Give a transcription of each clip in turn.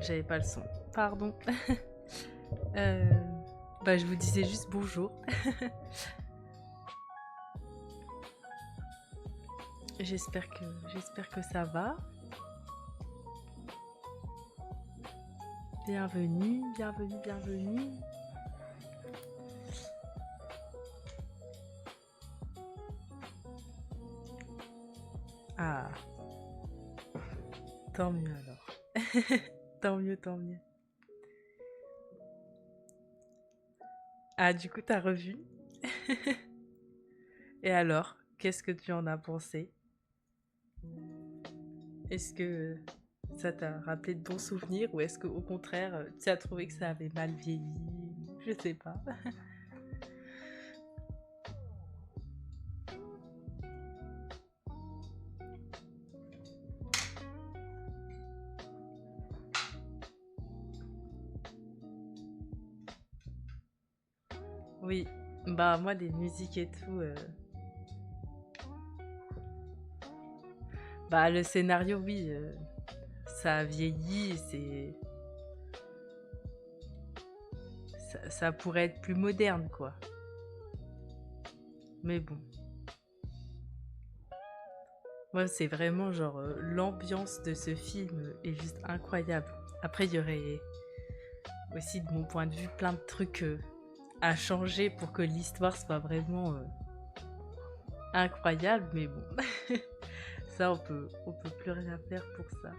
j'avais pas le son. Pardon. Euh, je vous disais juste bonjour. J'espère que ça va. Bienvenue, bienvenue, bienvenue. Ah, tant mieux alors. Tant mieux, tant mieux. Ah, du coup, t'as revu? Et alors, qu'est-ce que tu en as pensé? Est-ce que ça t'a rappelé de bons souvenirs ou est-ce qu'au contraire, tu as trouvé que ça avait mal vieilli? Je sais pas. Oui, bah moi des musiques et tout, bah le scénario oui, ça a vieilli, ça pourrait être plus moderne quoi. Mais bon, moi c'est vraiment genre l'ambiance de ce film est juste incroyable. Après il y aurait aussi de mon point de vue plein de trucs à changer pour que l'histoire soit vraiment incroyable, mais bon, ça on peut plus rien faire pour ça.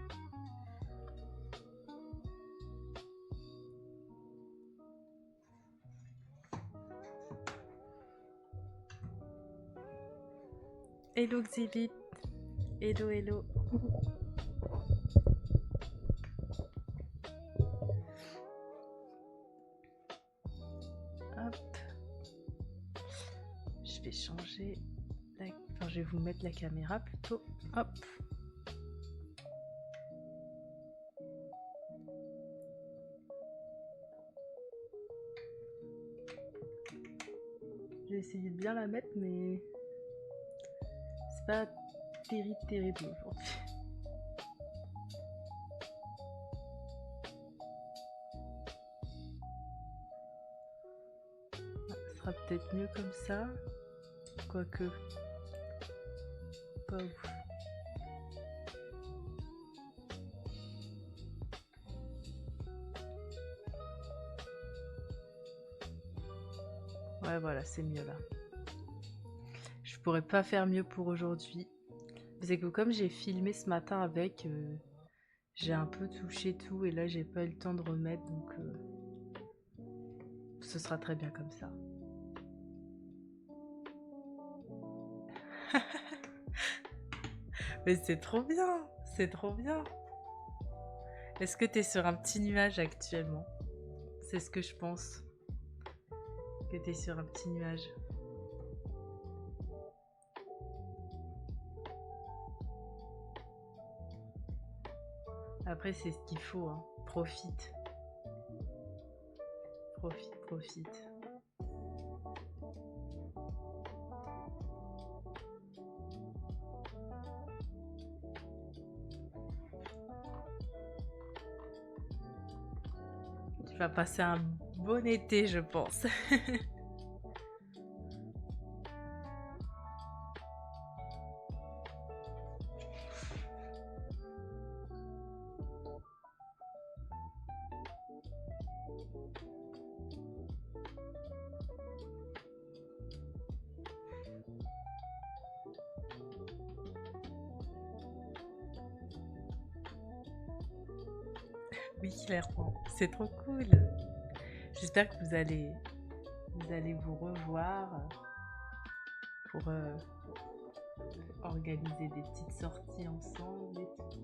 Hello Xibit, hello hello. Hop, je vais changer, enfin je vais vous mettre la caméra plutôt. Hop. J'ai essayé de bien la mettre, mais c'est pas terrible aujourd'hui. Ce sera peut-être mieux comme ça, quoique pas ouf. Ouais, voilà, c'est mieux là. Je pourrais pas faire mieux pour aujourd'hui. C'est que comme j'ai filmé ce matin avec, j'ai un peu touché tout et là j'ai pas eu le temps de remettre, donc ce sera très bien comme ça. Mais c'est trop bien, c'est trop bien. Est-ce que t'es sur un petit nuage actuellement? C'est ce que je pense. Que t'es sur un petit nuage. Après, c'est ce qu'il faut, hein. Profite. Profite, profite. Tu vas passer un bon été, je pense. Oui, clairement. C'est trop cool. J'espère que vous allez vous revoir pour organiser des petites sorties ensemble et tout.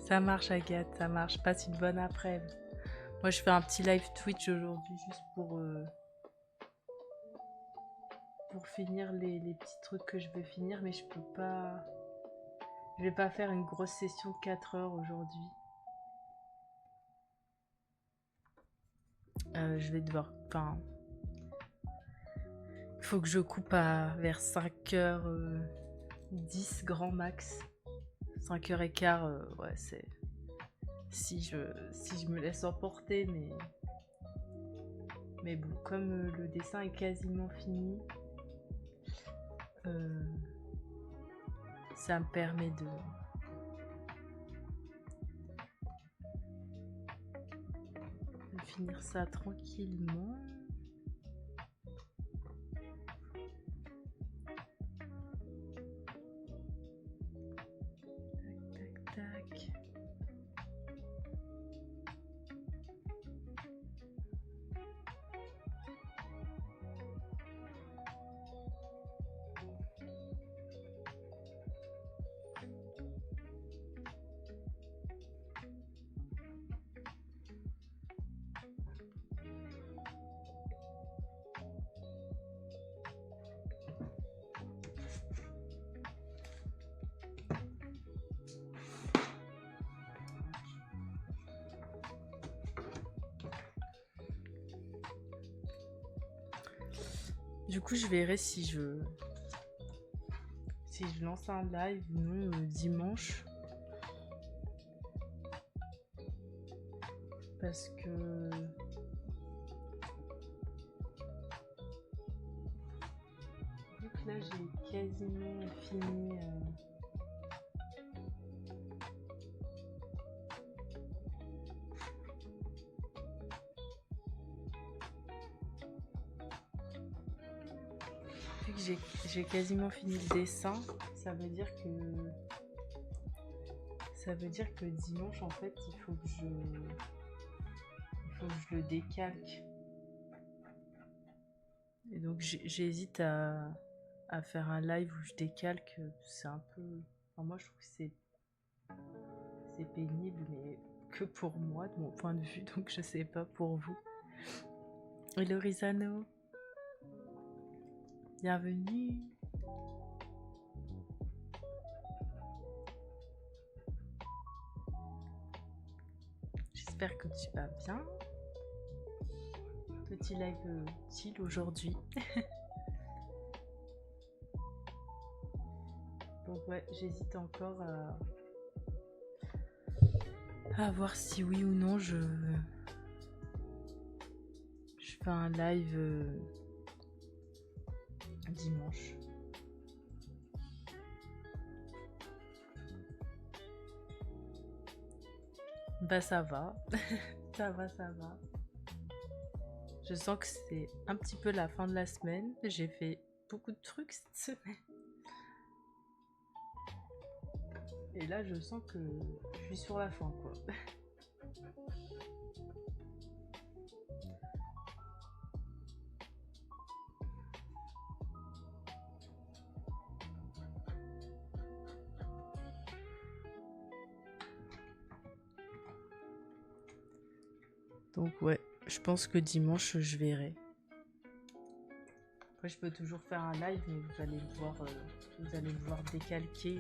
Ça marche, Agathe, ça marche. Passe une bonne après-midi. Moi, je fais un petit live Twitch aujourd'hui juste pour finir les petits trucs que je veux finir, mais je peux pas. Je vais pas faire une grosse session de 4 heures aujourd'hui. Je vais devoir... Enfin, il faut que je coupe vers 5h10 grand max. 5h15, ouais, c'est... Si je me laisse emporter, mais bon, comme le dessin est quasiment fini, ça me permet de finir ça tranquillement. Tac, tac, tac. Du coup, je verrai si je lance un live ou non dimanche. Parce que... vu que là, j'ai quasiment fini... vu que j'ai quasiment fini le dessin, ça veut dire que dimanche, en fait, il faut que je le décalque. Et donc j'hésite à faire un live où je décalque. C'est un peu... Enfin, moi, je trouve que c'est pénible, mais que pour moi, de mon point de vue. Donc je sais pas pour vous. Hello Rizano, bienvenue. J'espère que tu vas bien. Petit live chill aujourd'hui. Donc ouais, j'hésite encore à voir si oui ou non je fais un live dimanche. Bah ça va. ça va. Je sens que c'est un petit peu la fin de la semaine. J'ai fait beaucoup de trucs cette semaine. Et là, je sens que je suis sur la fin, quoi. Donc ouais, je pense que dimanche, je verrai. Après, je peux toujours faire un live, mais vous allez le voir décalqué.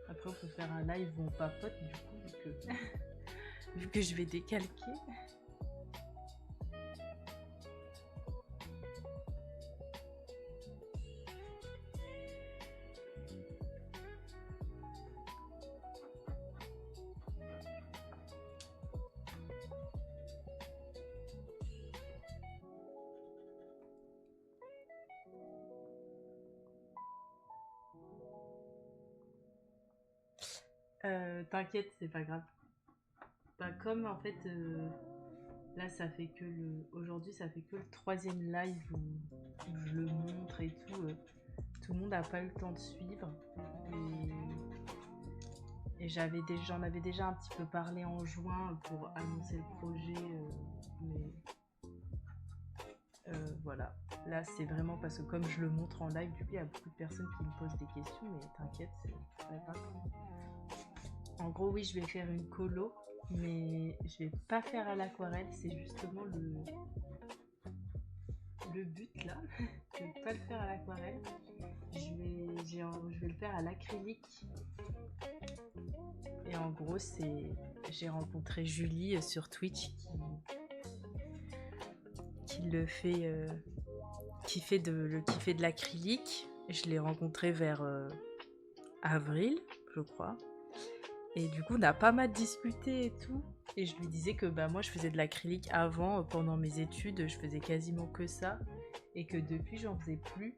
Après, on peut faire un live où on papote, du coup, vu que je vais décalquer. T'inquiète, c'est pas grave. Bah, comme en fait, là, ça fait que aujourd'hui, ça fait que le 3e live où je le montre et tout. Tout le monde n'a pas eu le temps de suivre. Et j'en avais déjà un petit peu parlé en juin pour annoncer le projet. Mais voilà. Là, c'est vraiment parce que comme je le montre en live, du coup, il y a beaucoup de personnes qui me posent des questions. Mais t'inquiète, c'est pas grave. En gros, oui, je vais faire une colo, mais je vais pas faire à l'aquarelle, c'est justement le but là, de pas le faire à l'aquarelle. Je vais le faire à l'acrylique. Et en gros, j'ai rencontré Julie sur Twitch qui le fait, qui fait de l'acrylique. Je l'ai rencontré vers avril, je crois. Et du coup, on a pas mal discuté et tout. Et je lui disais que moi, je faisais de l'acrylique avant, pendant mes études, je faisais quasiment que ça. Et que depuis, j'en faisais plus.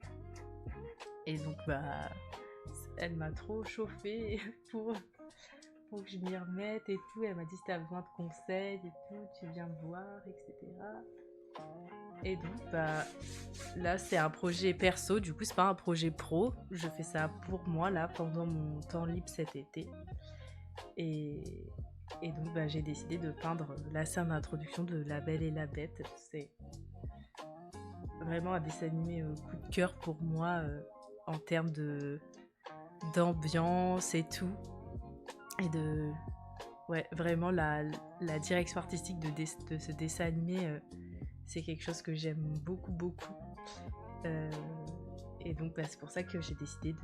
Et donc, elle m'a trop chauffée pour que je m'y remette et tout. Elle m'a dit si t'as besoin de conseils et tout, tu viens me voir, etc. Et donc, là, c'est un projet perso. Du coup, c'est pas un projet pro. Je fais ça pour moi, là, pendant mon temps libre cet été. Et donc, j'ai décidé de peindre la scène d'introduction de La Belle et la Bête. C'est vraiment un dessin animé coup de cœur pour moi en termes d'ambiance et tout. Et vraiment, la direction artistique de ce dessin animé, c'est quelque chose que j'aime beaucoup, beaucoup. Et donc, c'est pour ça que j'ai décidé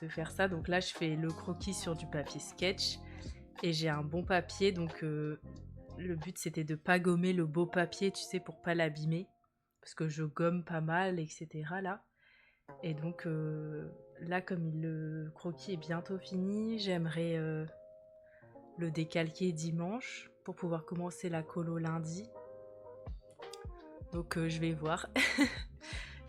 de faire ça. Donc là, je fais le croquis sur du papier sketch. Et j'ai un bon papier, donc le but c'était de pas gommer le beau papier, tu sais, pour pas l'abîmer, parce que je gomme pas mal, etc. là. Et donc là, comme le croquis est bientôt fini, j'aimerais le décalquer dimanche pour pouvoir commencer la colo lundi. Donc je vais voir.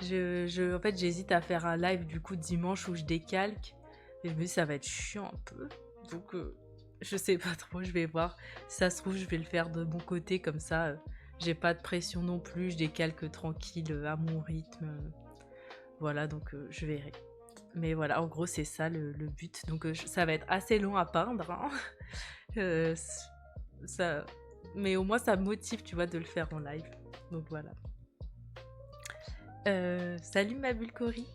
En fait, j'hésite à faire un live du coup dimanche où je décalque. Et je me dis ça va être chiant un peu. Donc je sais pas trop, je vais voir. Si ça se trouve, je vais le faire de mon côté, comme ça, j'ai pas de pression non plus, je décalque tranquille à mon rythme. Voilà, donc je verrai. Mais voilà, en gros, c'est ça le but. Donc ça va être assez long à peindre. Hein. Mais au moins, ça me motive, tu vois, de le faire en live. Donc voilà. Salut ma Bulcori.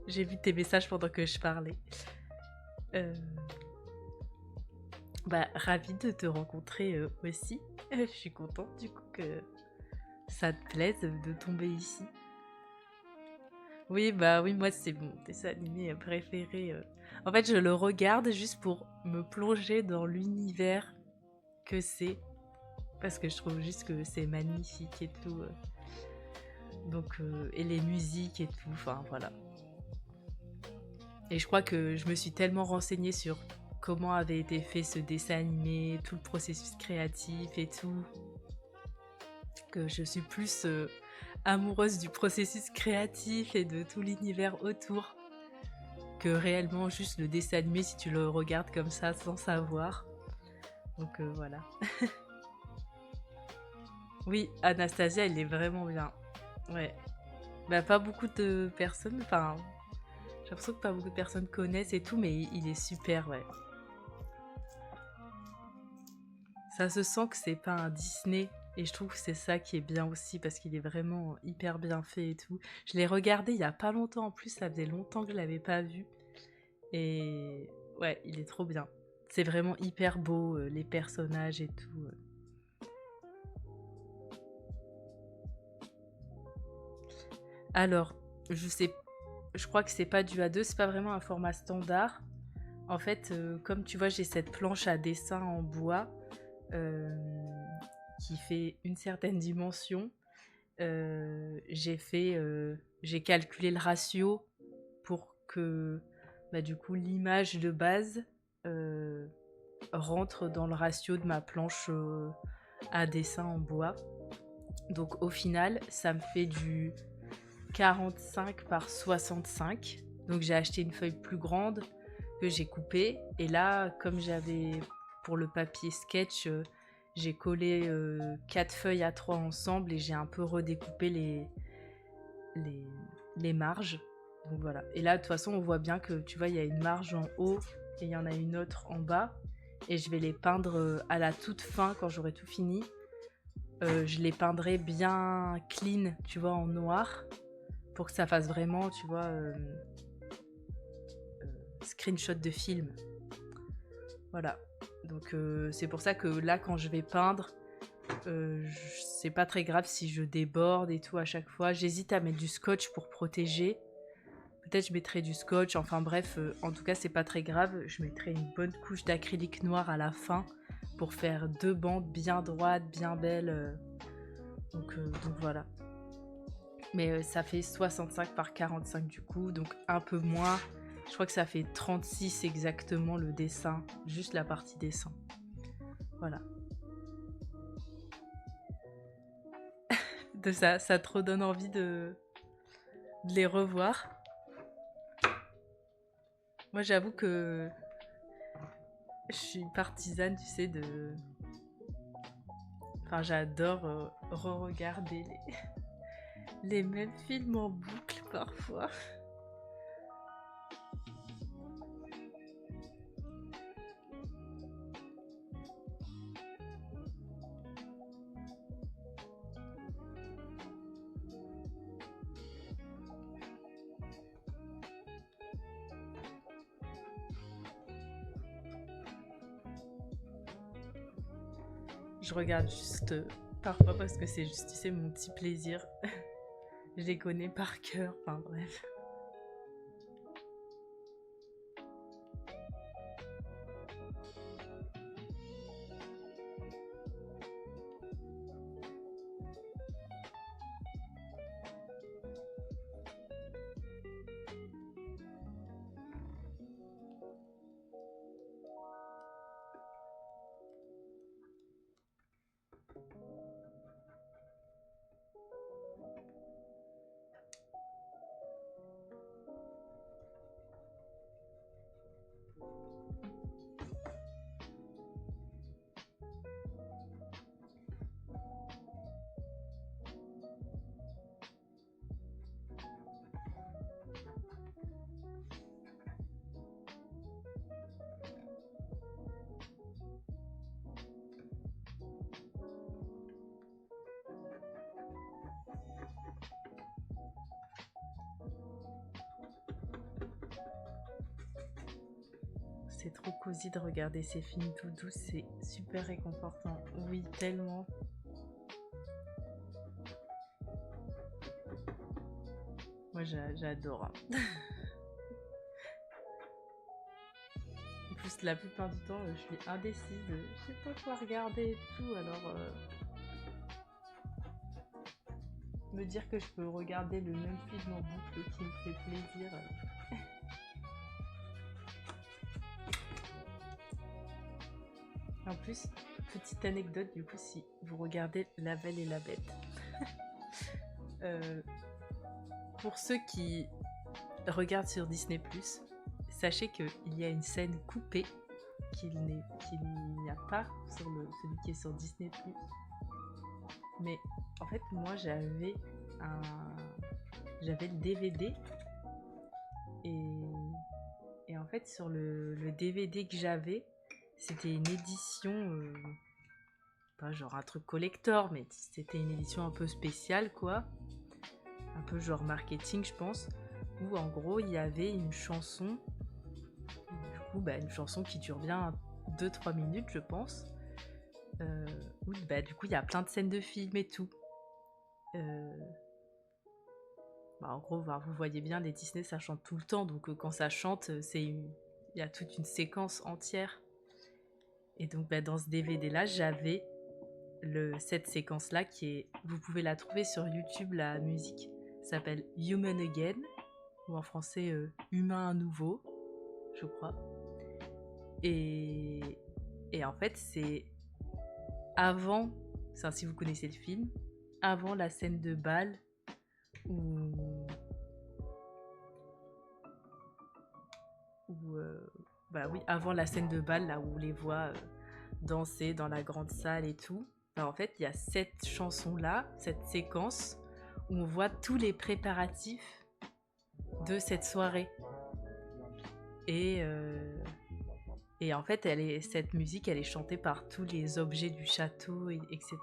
J'ai vu tes messages pendant que je parlais. Ravie de te rencontrer aussi. Je suis contente du coup que ça te plaise de tomber ici. Oui, moi c'est mon dessin animé préféré. En fait, je le regarde juste pour me plonger dans l'univers que c'est. Parce que je trouve juste que c'est magnifique et tout. Donc, et les musiques et tout, enfin voilà. Et je crois que je me suis tellement renseignée sur comment avait été fait ce dessin animé, tout le processus créatif et tout, que je suis plus amoureuse du processus créatif et de tout l'univers autour que réellement juste le dessin animé si tu le regardes comme ça sans savoir. Donc voilà. Oui, Anastasia, elle est vraiment bien. Ouais. Pas beaucoup de personnes, enfin, j'ai l'impression que pas beaucoup de personnes connaissent et tout, mais il est super, ouais. Ça se sent que c'est pas un Disney. Et je trouve que c'est ça qui est bien aussi, parce qu'il est vraiment hyper bien fait et tout. Je l'ai regardé il y a pas longtemps en plus, ça faisait longtemps que je l'avais pas vu. Et ouais, il est trop bien. C'est vraiment hyper beau, les personnages et tout. Alors, je crois que c'est pas du A2, c'est pas vraiment un format standard. En fait, comme tu vois, j'ai cette planche à dessin en bois qui fait une certaine dimension. J'ai calculé le ratio pour que du coup l'image de base rentre dans le ratio de ma planche à dessin en bois. Donc au final, ça me fait du 45 par 65. Donc j'ai acheté une feuille plus grande que j'ai coupée. Et là, comme j'avais pour le papier sketch, j'ai collé 4 feuilles à 3 ensemble et j'ai un peu redécoupé les marges. Donc voilà. Et là, de toute façon, on voit bien que tu vois, il y a une marge en haut et il y en a une autre en bas. Et je vais les peindre à la toute fin quand j'aurai tout fini. Je les peindrai bien clean, tu vois, en noir. Pour que ça fasse vraiment, tu vois, screenshot de film. Voilà. Donc c'est pour ça que là, quand je vais peindre, c'est pas très grave si je déborde et tout à chaque fois. J'hésite à mettre du scotch pour protéger. peut-être je mettrai du scotch, enfin bref, en tout cas c'est pas très grave, je mettrai une bonne couche d'acrylique noir à la fin pour faire 2 bandes bien droites, bien belles, donc voilà. Mais ça fait 65 par 45 du coup, donc un peu moins. Je crois que ça fait 36 exactement le dessin, juste la partie dessin. Voilà. Ça trop donne envie de les revoir. Moi j'avoue que je suis partisane, tu sais, de... Enfin j'adore re-regarder les mêmes films en boucle parfois. Je regarde juste parfois parce que c'est juste, tu sais, mon petit plaisir. Je les connais par cœur, enfin bref. C'est trop cosy de regarder ces films tout doux, c'est super réconfortant. Oui, tellement. Moi j'adore. En plus, la plupart du temps, je suis indécise. Je sais pas quoi regarder et tout, alors me dire que je peux regarder le même film en boucle qui me fait plaisir. En plus, petite anecdote, du coup, si vous regardez La Belle et la Bête, euh, pour ceux qui regardent sur Disney+, sachez qu'il y a une scène coupée qu'il n'y a pas sur celui qui est sur Disney+. Mais en fait, moi, j'avais le DVD et en fait, sur le DVD que j'avais, c'était une édition, pas genre un truc collector, mais c'était une édition un peu spéciale, quoi. Un peu genre marketing, je pense, où en gros, il y avait une chanson, du coup, une chanson qui dure bien 2-3 minutes, je pense, où du coup, il y a plein de scènes de films et tout. En gros, vous voyez bien, les Disney, ça chante tout le temps, donc quand ça chante, il y a toute une séquence entière. Et donc, dans ce DVD-là, j'avais cette séquence-là vous pouvez la trouver sur YouTube, la musique s'appelle Human Again, ou en français Humain à nouveau, je crois. Et en fait, c'est avant, si vous connaissez le film, avant la scène de bal où oui, avant la scène de bal, là où on les voit danser dans la grande salle et tout. En fait, il y a cette chanson-là, cette séquence, où on voit tous les préparatifs de cette soirée. Et en fait, cette musique, elle est chantée par tous les objets du château, etc.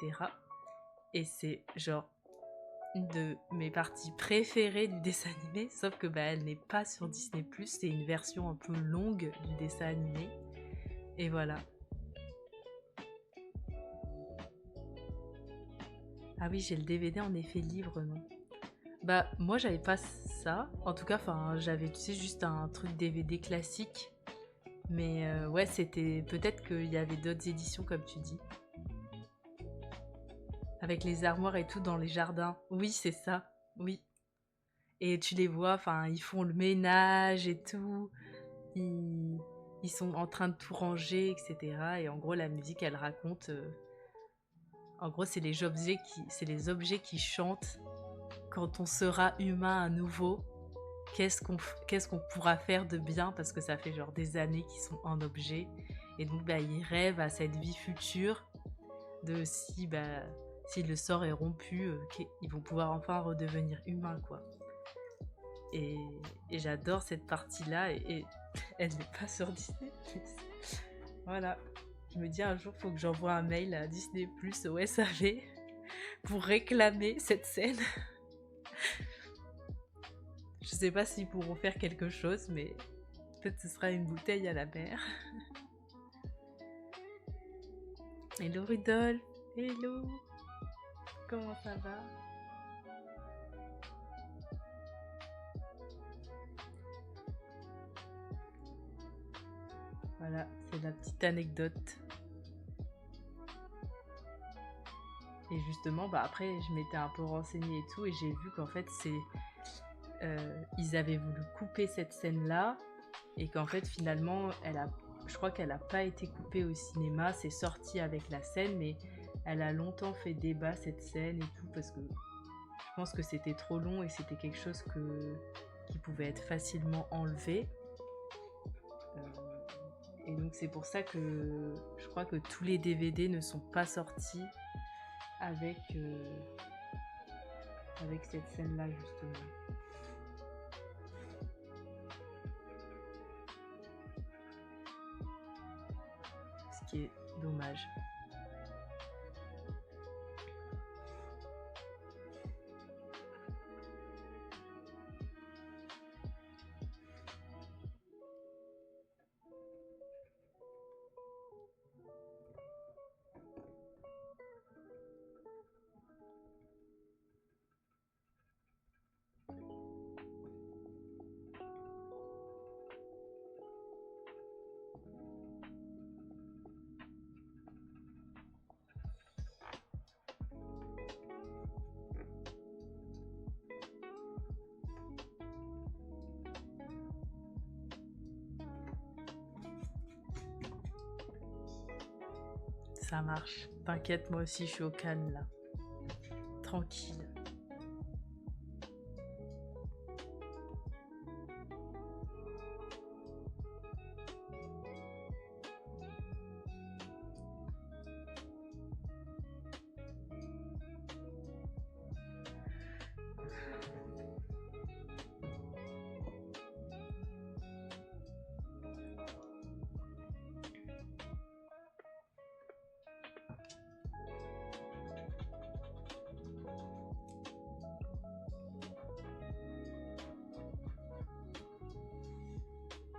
Et c'est genre une de mes parties préférées du dessin animé, sauf que elle n'est pas sur Disney+, c'est une version un peu longue du dessin animé. Et voilà. Ah oui, j'ai le DVD en effet livre, non. Moi, j'avais pas ça. En tout cas, enfin, j'avais, tu sais, juste un truc DVD classique. Mais ouais, c'était... Peut-être qu'il y avait d'autres éditions, comme tu dis. Avec les armoires et tout dans les jardins. Oui, c'est ça. Oui. Et tu les vois, enfin, ils font le ménage et tout. Ils, ils sont en train de tout ranger, etc. Et en gros, la musique, elle raconte... En gros, c'est les objets qui chantent quand on sera humain à nouveau. Qu'est-ce qu'on pourra faire de bien parce que ça fait genre des années qu'ils sont en objet. Et donc, bah, ils rêvent à cette vie future de si le sort est rompu, ils vont pouvoir enfin redevenir humains, quoi. Et, et j'adore cette partie-là et elle n'est pas sur Disney+. Voilà. Je me dis un jour, faut que j'envoie un mail à Disney+, au SAV, pour réclamer cette scène. Je sais pas s'ils pourront faire quelque chose, mais peut-être ce sera une bouteille à la mer. Hello Rudolph, hello. Comment ça va? Voilà, c'est la petite anecdote. Et justement, bah après, je m'étais un peu renseignée et tout, et j'ai vu qu'en fait, ils avaient voulu couper cette scène-là, et qu'en fait, finalement, je crois qu'elle n'a pas été coupée au cinéma, c'est sorti avec la scène, mais elle a longtemps fait débat, cette scène et tout, parce que je pense que c'était trop long et c'était quelque chose qui pouvait être facilement enlevé. Et donc c'est pour ça que je crois que tous les DVD ne sont pas sortis avec cette scène-là, justement. Ce qui est dommage. Ça marche. T'inquiète, moi aussi je suis au calme là. Tranquille.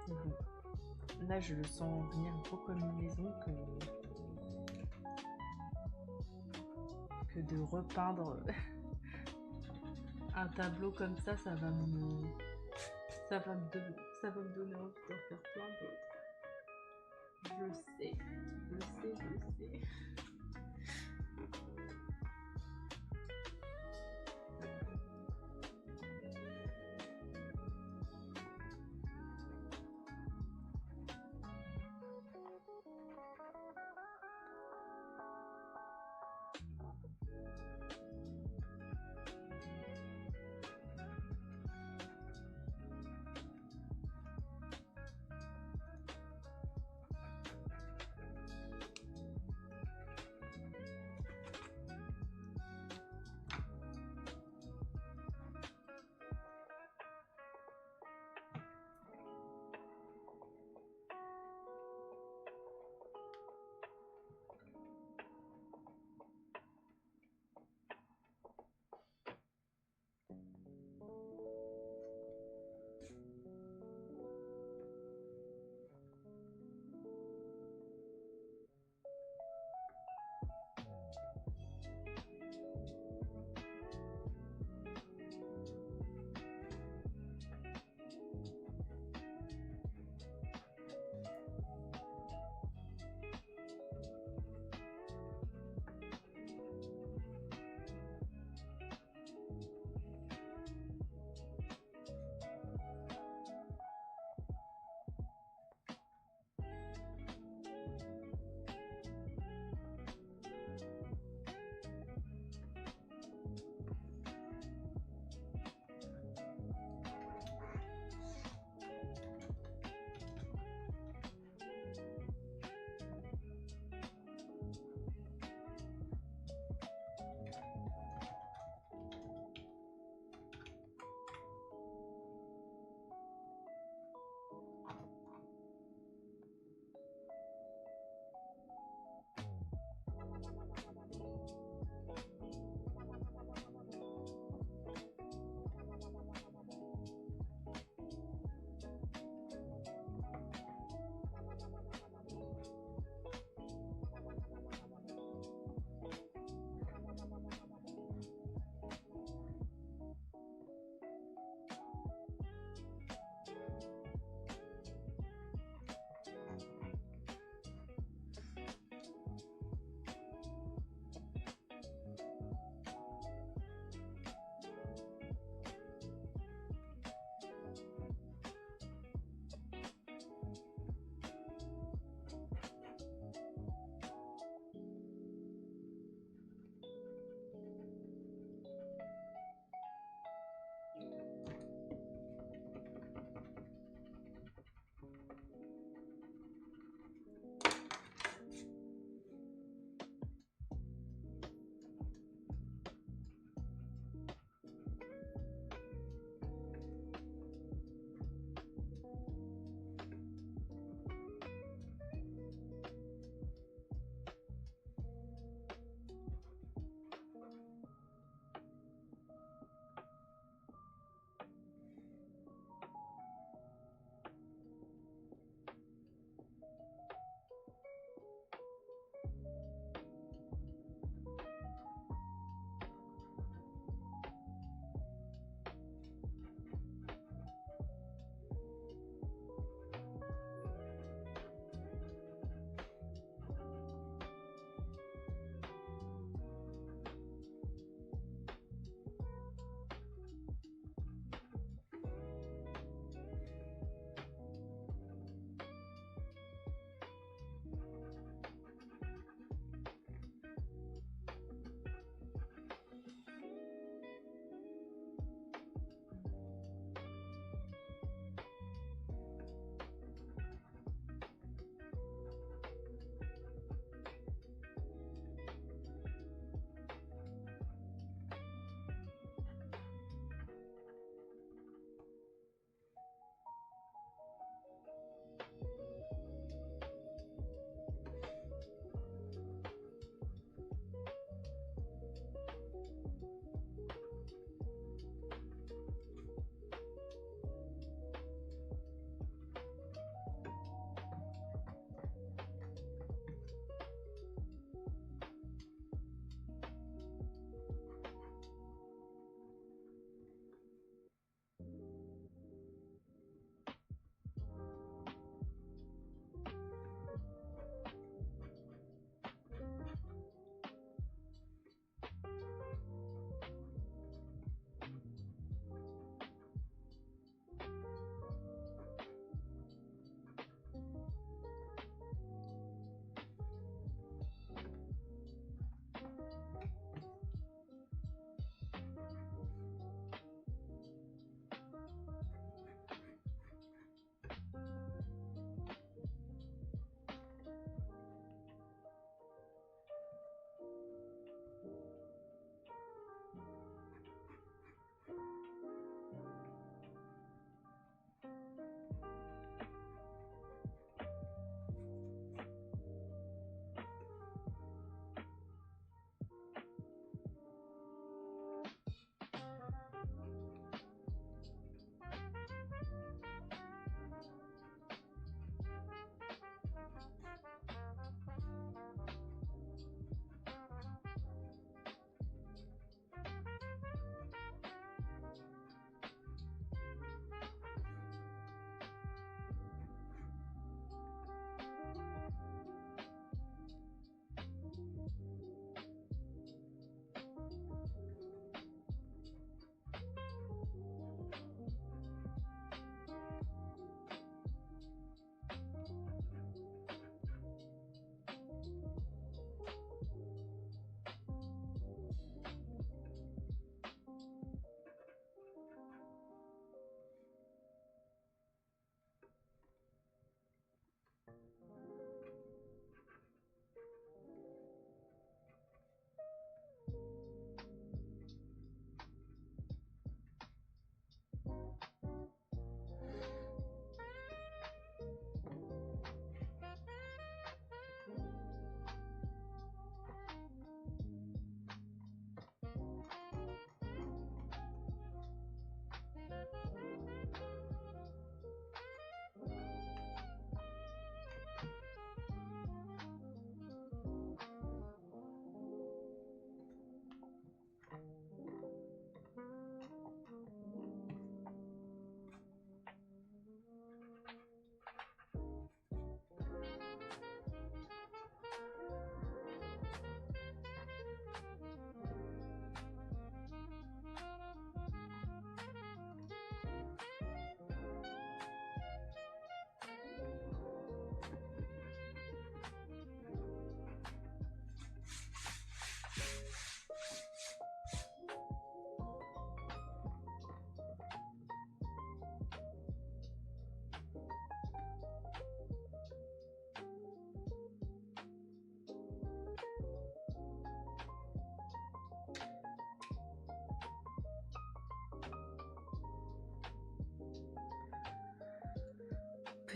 Bon. Là, je le sens venir gros comme une maison que de repeindre un tableau comme ça, ça va me donner envie d'en faire plein d'autres. Je le sais, je le sais, je le sais.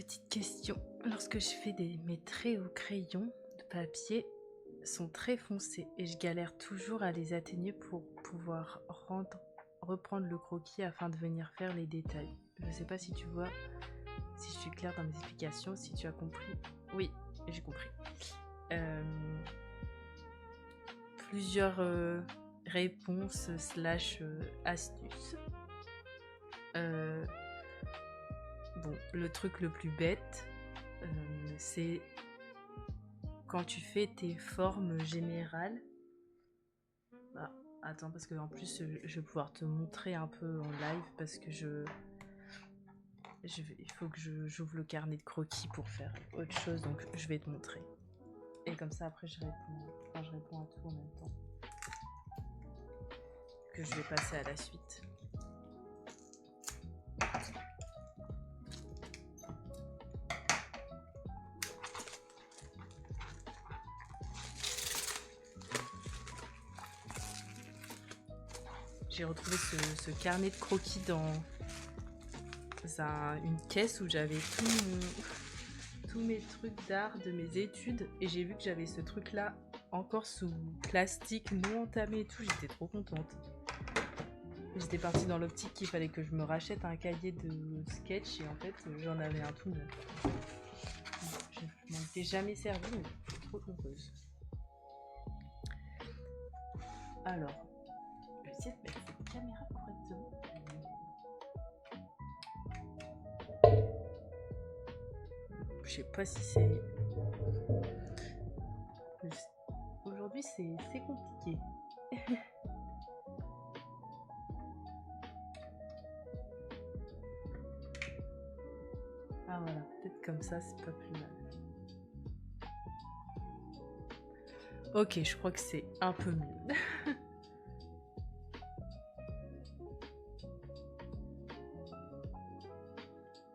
petite question. Lorsque je fais mes traits au crayon de papier, sont très foncés et je galère toujours à les atténuer pour pouvoir reprendre le croquis afin de venir faire les détails. Je sais pas si tu vois, si je suis claire dans mes explications, si tu as compris. Oui, j'ai compris. Plusieurs réponses / astuces. Bon, le truc le plus bête, c'est quand tu fais tes formes générales. Bah, attends, parce que en plus, je vais pouvoir te montrer un peu en live parce que il faut que j'ouvre le carnet de croquis pour faire autre chose, donc je vais te montrer. Et comme ça, après, je réponds à tout en même temps. Que je vais passer à la suite. J'ai retrouvé ce carnet de croquis dans une caisse où j'avais tous mes trucs d'art de mes études. Et j'ai vu que j'avais ce truc-là encore sous plastique, non entamé et tout. J'étais trop contente. J'étais partie dans l'optique qu'il fallait que je me rachète un cahier de sketch. Et en fait, j'en avais un tout neuf. Je m'en étais jamais servi, mais je suis trop heureuse. Alors, je vais essayer de mettre cette caméra correctement. Je sais pas si c'est... Aujourd'hui, c'est compliqué. Ah voilà, peut-être comme ça, c'est pas plus mal. Ok, je crois que c'est un peu mieux.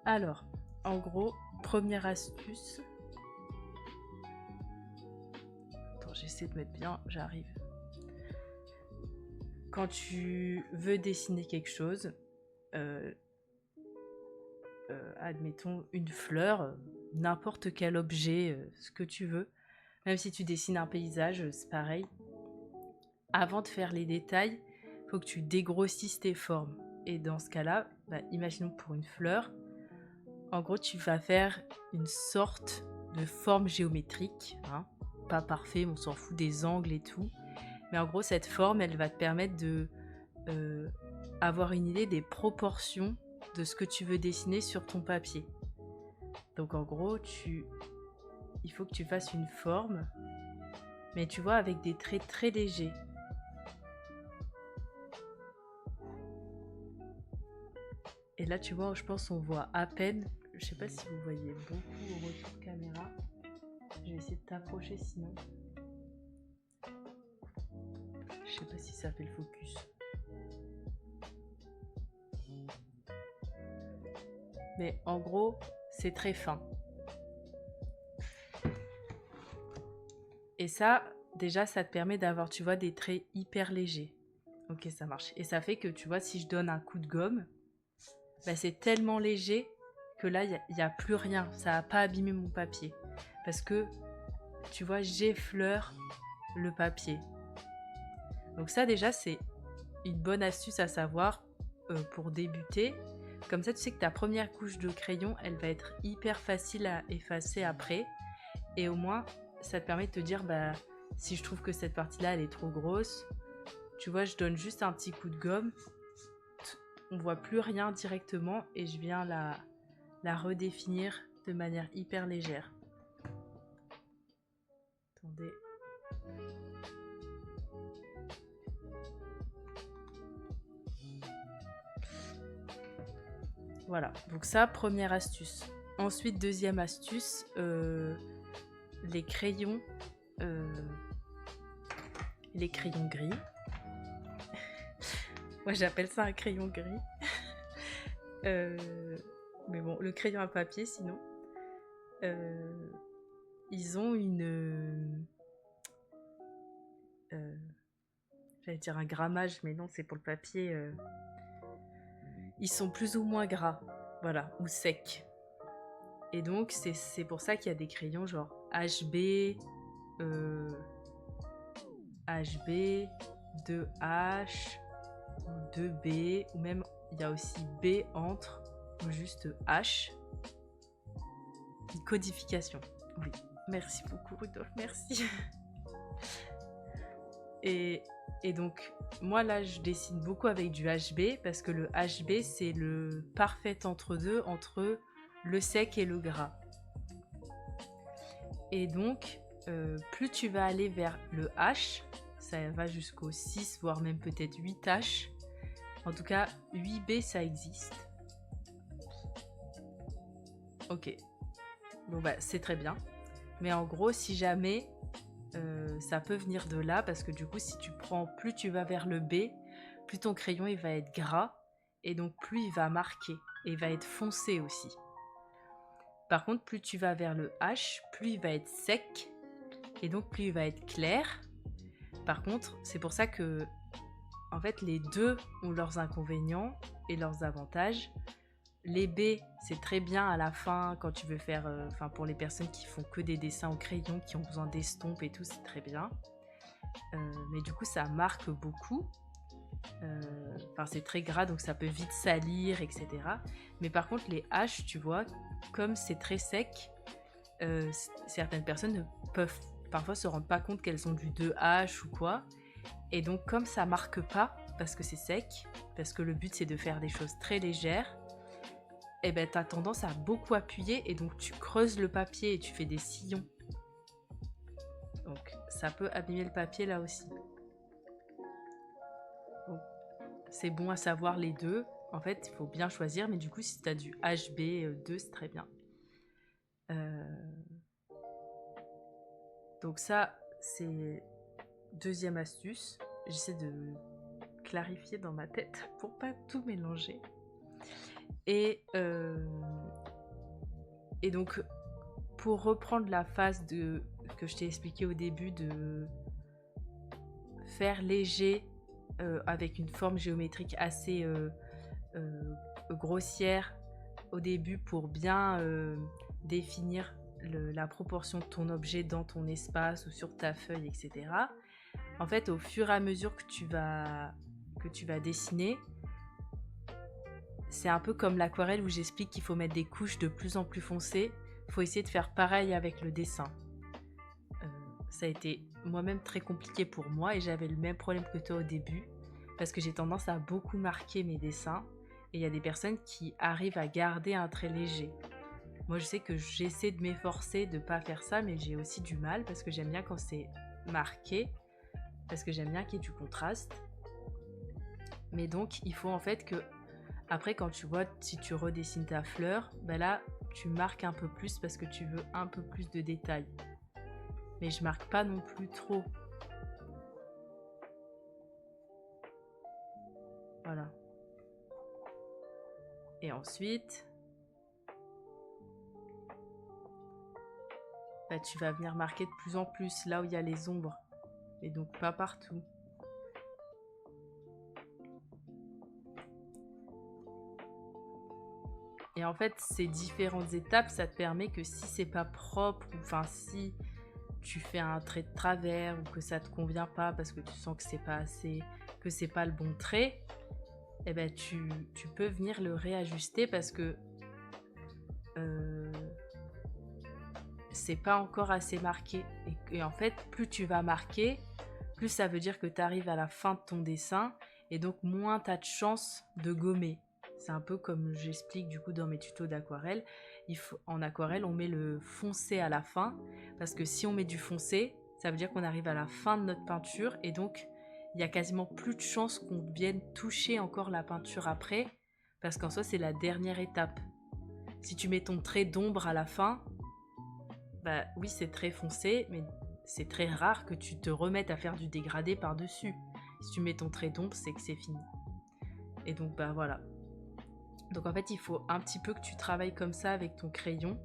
Alors, en gros, première astuce. Attends, j'essaie de mettre bien, j'arrive. Quand tu veux dessiner quelque chose, admettons une fleur, n'importe quel objet, ce que tu veux, même si tu dessines un paysage, c'est pareil. Avant de faire les détails, il faut que tu dégrossisses tes formes. Et dans ce cas-là, imaginons pour une fleur, en gros, tu vas faire une sorte de forme géométrique, hein, pas parfait, on s'en fout des angles et tout. Mais en gros, cette forme, elle va te permettre de avoir une idée des proportions de ce que tu veux dessiner sur ton papier. Donc en gros, il faut que tu fasses une forme, mais tu vois, avec des traits très légers. Et là, tu vois, je pense on voit à peine. Je sais pas si vous voyez beaucoup au retour caméra. Je vais essayer de t'approcher sinon. Je sais pas si ça fait le focus. Mais en gros, c'est très fin. Et ça, déjà, ça te permet d'avoir, tu vois, des traits hyper légers. Ok, ça marche. Et ça fait que, tu vois, si je donne un coup de gomme, c'est tellement léger que là, il n'y a plus rien. Ça n'a pas abîmé mon papier. Parce que, tu vois, j'effleure le papier. Donc ça, déjà, c'est une bonne astuce à savoir pour débuter. Comme ça, tu sais que ta première couche de crayon, elle va être hyper facile à effacer après. Et au moins, ça te permet de te dire, si je trouve que cette partie-là, elle est trop grosse, tu vois, je donne juste un petit coup de gomme. On voit plus rien directement et je viens la redéfinir de manière hyper légère. Attendez. Voilà, donc ça, première astuce. Ensuite, deuxième astuce, les crayons gris. Moi, j'appelle ça un crayon gris. Mais bon, le crayon à papier, sinon. Ils ont j'allais dire un grammage, mais non, c'est pour le papier. Ils sont plus ou moins gras, voilà, ou secs. Et donc, c'est pour ça qu'il y a des crayons genre HB, HB, 2H, ou 2B, ou même il y a aussi B entre, ou juste H. Une codification. Oui. Merci beaucoup, Rudolf, merci. Et donc, moi là, je dessine beaucoup avec du HB parce que le HB, c'est le parfait entre-deux entre le sec et le gras. Et donc, plus tu vas aller vers le H, ça va jusqu'au 6, voire même peut-être 8 H. En tout cas, 8B, ça existe. Ok. Bon, bah, c'est très bien. Mais en gros, si jamais, ça peut venir de là, parce que du coup, si tu prends, plus tu vas vers le B, plus ton crayon, il va être gras, et donc plus il va marquer, et il va être foncé aussi. Par contre, plus tu vas vers le H, plus il va être sec, et donc plus il va être clair. Par contre, c'est pour ça que, en fait, les deux ont leurs inconvénients et leurs avantages. Les B, c'est très bien à la fin quand tu veux faire, pour les personnes qui font que des dessins au crayon, qui ont besoin d'estompes et tout, c'est très bien. Mais du coup, ça marque beaucoup. C'est très gras, donc ça peut vite salir, etc. Mais par contre, les H, tu vois, comme c'est très sec, certaines personnes ne peuvent parfois se rendre pas compte qu'elles ont du 2H ou quoi. Et donc, comme ça marque pas, parce que c'est sec, parce que le but c'est de faire des choses très légères, et ben t'as tendance à beaucoup appuyer et donc tu creuses le papier et tu fais des sillons. Donc ça peut abîmer le papier là aussi. Donc, c'est bon à savoir les deux. En fait, il faut bien choisir, mais du coup, si t'as du HB2, c'est très bien. Donc ça, c'est deuxième astuce. J'essaie de clarifier dans ma tête pour pas tout mélanger. Et donc, pour reprendre la phase que je t'ai expliqué au début, de faire léger avec une forme géométrique assez grossière au début pour bien définir la proportion de ton objet dans ton espace ou sur ta feuille, etc. En fait, au fur et à mesure que tu vas dessiner, c'est un peu comme l'aquarelle où j'explique qu'il faut mettre des couches de plus en plus foncées. Il faut essayer de faire pareil avec le dessin. Ça a été moi-même très compliqué pour moi et j'avais le même problème que toi au début parce que j'ai tendance à beaucoup marquer mes dessins et il y a des personnes qui arrivent à garder un trait léger. Moi, je sais que j'essaie de m'efforcer de ne pas faire ça, mais j'ai aussi du mal parce que j'aime bien quand c'est marqué, parce que j'aime bien qu'il y ait du contraste. Mais donc, il faut en fait que, après, quand tu vois, si tu redessines ta fleur, ben là, tu marques un peu plus parce que tu veux un peu plus de détails. Mais je marque pas non plus trop. Voilà. Et ensuite, bah, tu vas venir marquer de plus en plus là où il y a les ombres. Et donc pas partout. Et en fait, ces différentes étapes, ça te permet que si c'est pas propre, enfin si tu fais un trait de travers ou que ça te convient pas parce que tu sens que c'est pas assez, que c'est pas le bon trait, eh ben tu peux venir le réajuster parce que c'est pas encore assez marqué. Et en fait, plus tu vas marquer, plus ça veut dire que tu arrives à la fin de ton dessin et donc moins tu as de chance de gommer. C'est un peu comme j'explique du coup dans mes tutos d'aquarelle. En aquarelle, on met le foncé à la fin parce que si on met du foncé, ça veut dire qu'on arrive à la fin de notre peinture et donc il y a quasiment plus de chances qu'on vienne toucher encore la peinture après parce qu'en soi, c'est la dernière étape. Si tu mets ton trait d'ombre à la fin, bah oui, c'est très foncé, mais c'est très rare que tu te remettes à faire du dégradé par-dessus. Si tu mets ton trait d'ombre, c'est que c'est fini. Et donc, bah voilà. Donc en fait, il faut un petit peu que tu travailles comme ça avec ton crayon.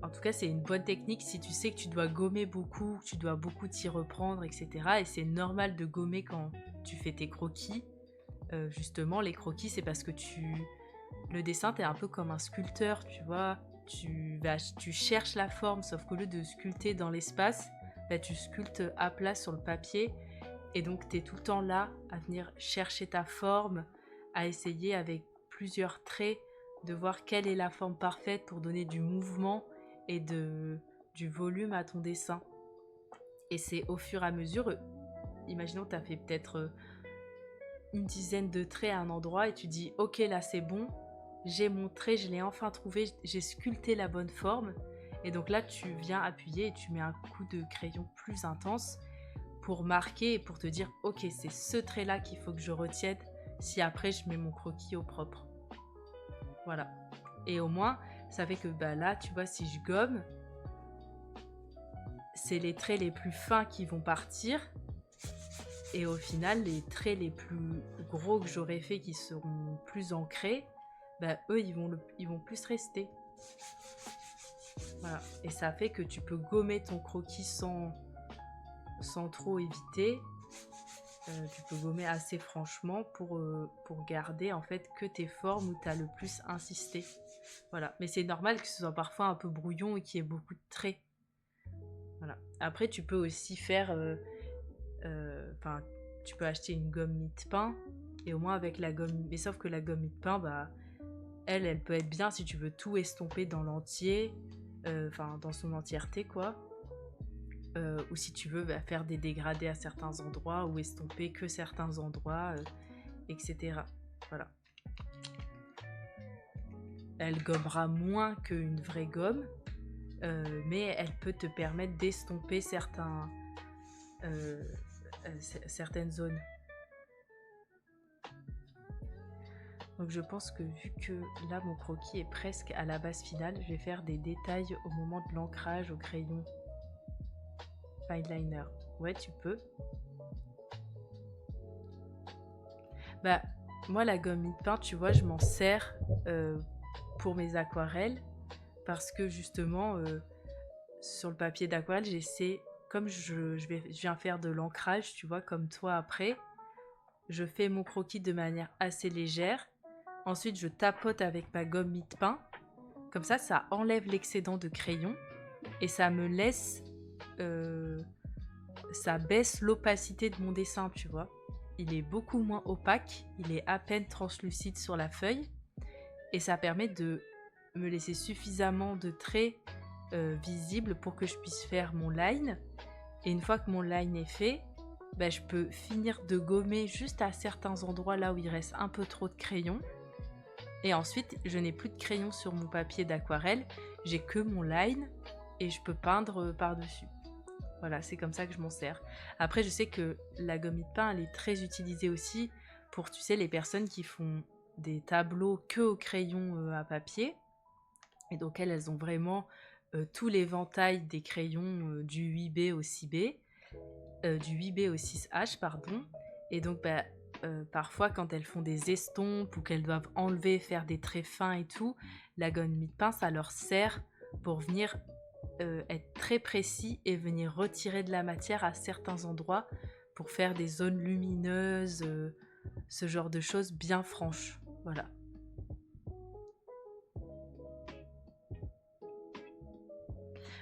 En tout cas, c'est une bonne technique si tu sais que tu dois gommer beaucoup, que tu dois beaucoup t'y reprendre, etc. Et c'est normal de gommer quand tu fais tes croquis. Justement, les croquis, c'est parce que tu le dessin, t'es un peu comme un sculpteur, tu vois. Tu cherches la forme, sauf qu'au lieu de sculpter dans l'espace, bah, tu sculptes à plat sur le papier. Et donc, t'es tout le temps là à venir chercher ta forme, à essayer avec plusieurs traits de voir quelle est la forme parfaite pour donner du mouvement et du volume à ton dessin. Et c'est au fur et à mesure, imaginons que tu as fait peut-être une dizaine de traits à un endroit et tu dis ok là c'est bon, j'ai mon trait, je l'ai enfin trouvé, j'ai sculpté la bonne forme. Et donc là tu viens appuyer et tu mets un coup de crayon plus intense pour marquer et pour te dire ok c'est ce trait là qu'il faut que je retienne si après je mets mon croquis au propre. Voilà. Et au moins ça fait que bah là tu vois si je gomme, c'est les traits les plus fins qui vont partir. Et au final, les traits les plus gros que j'aurais fait qui seront plus ancrés, bah, eux, ils vont plus rester. Voilà. Et ça fait que tu peux gommer ton croquis sans trop éviter. Tu peux gommer assez franchement pour garder en fait que tes formes où tu as le plus insisté. Voilà. Mais c'est normal que ce soit parfois un peu brouillon et qu'il y ait beaucoup de traits. Voilà. Après, tu peux aussi faire... tu peux acheter une gomme mie-de-pain et au moins avec la gomme, mais sauf que la gomme mie-de-pain, bah, elle peut être bien si tu veux tout estomper dans l'entier, dans son entièreté quoi, ou si tu veux faire des dégradés à certains endroits ou estomper que certains endroits, etc. Voilà. Elle gommera moins qu'une vraie gomme, mais elle peut te permettre d'estomper certaines zones. Donc je pense que vu que là mon croquis est presque à la base finale, je vais faire des détails au moment de l'ancrage au crayon fine liner. Ouais, tu peux. Bah moi la gomme mie-de-pain, tu vois, je m'en sers pour mes aquarelles parce que justement sur le papier d'aquarelle, j'essaie, comme je viens faire de l'ancrage, tu vois, comme toi après, je fais mon croquis de manière assez légère. Ensuite, je tapote avec ma gomme mie-de-pain. Comme ça enlève l'excédent de crayon et ça me laisse... ça baisse l'opacité de mon dessin, tu vois. Il est beaucoup moins opaque, il est à peine translucide sur la feuille et ça permet de me laisser suffisamment de traits visibles pour que je puisse faire mon line. Et une fois que mon line est fait, bah, je peux finir de gommer juste à certains endroits là où il reste un peu trop de crayon. Et ensuite, je n'ai plus de crayon sur mon papier d'aquarelle, j'ai que mon line et je peux peindre par-dessus. Voilà, c'est comme ça que je m'en sers. Après, je sais que la gomme mie-de-pain, elle est très utilisée aussi pour, tu sais, les personnes qui font des tableaux que au crayon à papier. Et donc, elles ont vraiment tout l'éventail des crayons du 8B au 6B, du 8B au 6H, pardon. Et donc, parfois, quand elles font des estompes ou qu'elles doivent enlever, faire des traits fins et tout, la gomme mie-de-pain, ça leur sert pour venir être très précis et venir retirer de la matière à certains endroits pour faire des zones lumineuses, ce genre de choses bien franches. Voilà.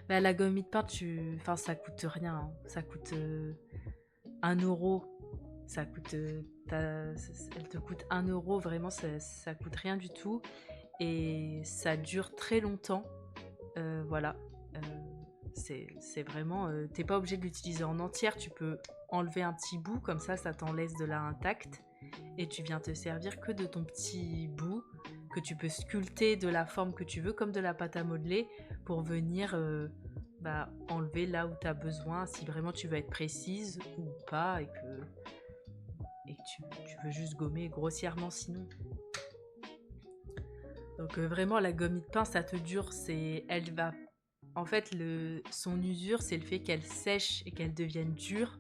Bah, la gomme mie-de-pain, ça coûte rien. Hein. Ça coûte 1€. Ça coûte, elle te coûte 1€. Vraiment, ça coûte rien du tout. Et ça dure très longtemps. Voilà. C'est vraiment... t'es pas obligé de l'utiliser en entière. Tu peux enlever un petit bout. Comme ça t'en laisse de là intact. Et tu viens te servir que de ton petit bout que tu peux sculpter de la forme que tu veux, comme de la pâte à modeler, pour venir enlever là où tu as besoin, si vraiment tu veux être précise ou pas, et que tu veux juste gommer grossièrement sinon. Donc vraiment la gomme mie-de-pain, ça te dure, en fait son usure, c'est le fait qu'elle sèche et qu'elle devienne dure.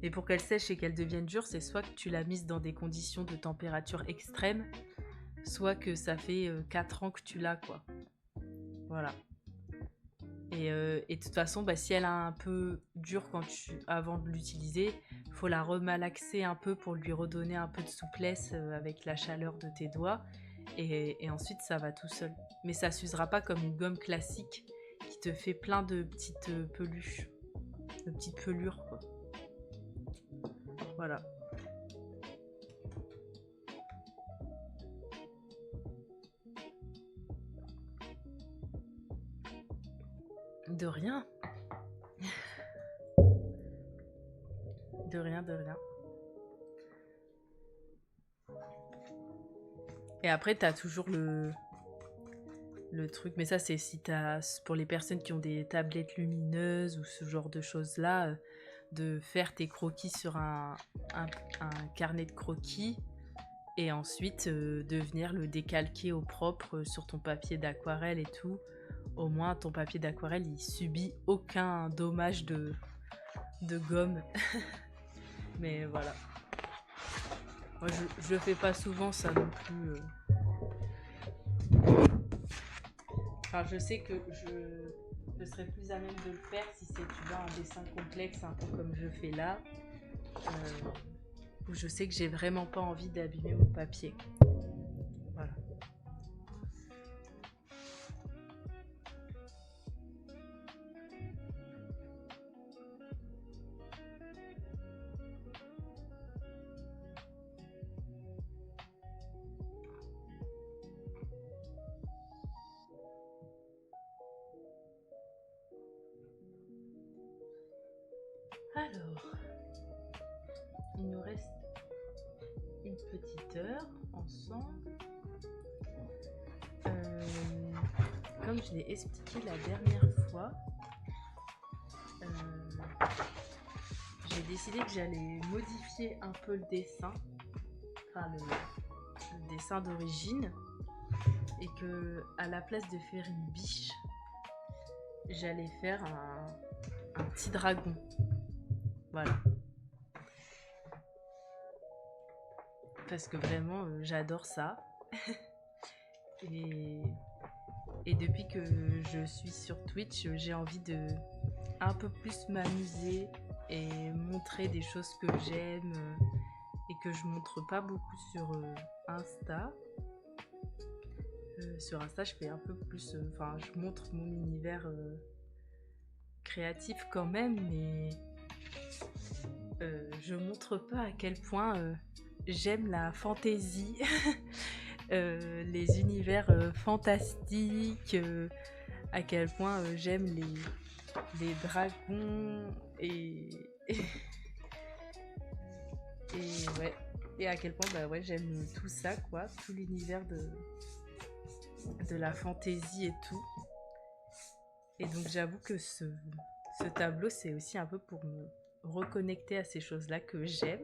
Et pour qu'elle sèche et qu'elle devienne dure, c'est soit que tu l'as mise dans des conditions de température extrême, soit que ça fait 4 ans que tu l'as, quoi. Voilà. Et de toute façon, si elle a un peu dur avant de l'utiliser, il faut la remalaxer un peu pour lui redonner un peu de souplesse avec la chaleur de tes doigts. et ensuite ça va tout seul. Mais ça s'usera pas comme une gomme classique qui te fait plein de petites peluches, de petites pelures quoi. Voilà. De rien. De rien, de rien. Et après, t'as toujours le truc, mais ça c'est si t'as pour les personnes qui ont des tablettes lumineuses ou ce genre de choses là, de faire tes croquis sur un carnet de croquis et ensuite de venir le décalquer au propre sur ton papier d'aquarelle et tout. Au moins ton papier d'aquarelle il subit aucun dommage de gomme. Mais voilà. Moi je le fais pas souvent ça non plus. Enfin, je sais que je serais plus à même de le faire si c'est, tu vois, un dessin complexe, un peu comme je fais là, où je sais que j'ai vraiment pas envie d'abîmer mon papier. Voilà. Alors, il nous reste une petite heure ensemble. Comme je l'ai expliqué la dernière fois, j'ai décidé que j'allais modifier un peu le dessin, enfin le dessin d'origine, et que à la place de faire une biche, j'allais faire un petit dragon. Voilà. Parce que vraiment, j'adore ça. Et depuis que je suis sur Twitch, j'ai envie de un peu plus m'amuser et montrer des choses que j'aime et que je montre pas beaucoup sur Insta. Sur Insta, je fais un peu plus... Enfin, je montre mon univers créatif quand même, mais je montre pas à quel point j'aime la fantaisie, les univers fantastiques, à quel point j'aime les dragons et ouais, et à quel point bah ouais, j'aime tout ça quoi, tout l'univers de la fantaisie et tout. Et donc j'avoue que ce tableau c'est aussi un peu pour me reconnecter à ces choses-là que j'aime.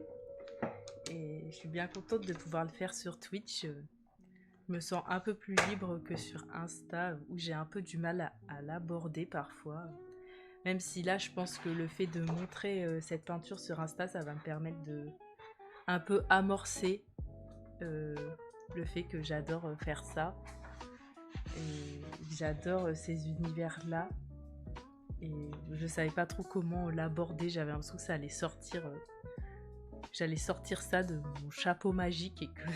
Et je suis bien contente de pouvoir le faire sur Twitch. Je me sens un peu plus libre que sur Insta où j'ai un peu du mal à l'aborder parfois. Même si là je pense que le fait de montrer cette peinture sur Insta ça va me permettre de un peu amorcer le fait que j'adore faire ça. Et j'adore ces univers-là. Et je savais pas trop comment l'aborder. J'avais l'impression que ça allait sortir. J'allais sortir ça de mon chapeau magique et que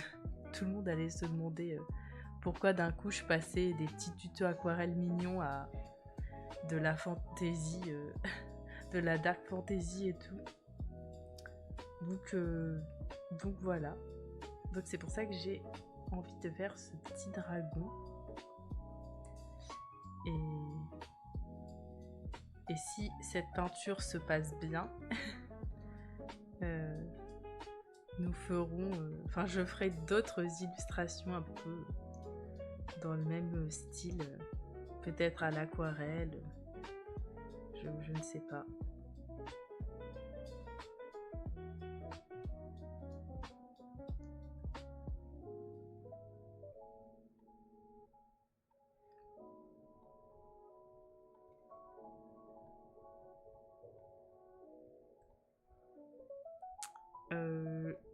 tout le monde allait se demander pourquoi d'un coup je passais des petits tutos aquarelles mignons à de la fantaisie, de la dark fantasy et tout. Donc voilà. Donc c'est pour ça que j'ai envie de faire ce petit dragon. Et si cette peinture se passe bien, nous ferons... Enfin, je ferai d'autres illustrations un peu dans le même style, peut-être à l'aquarelle, je ne sais pas.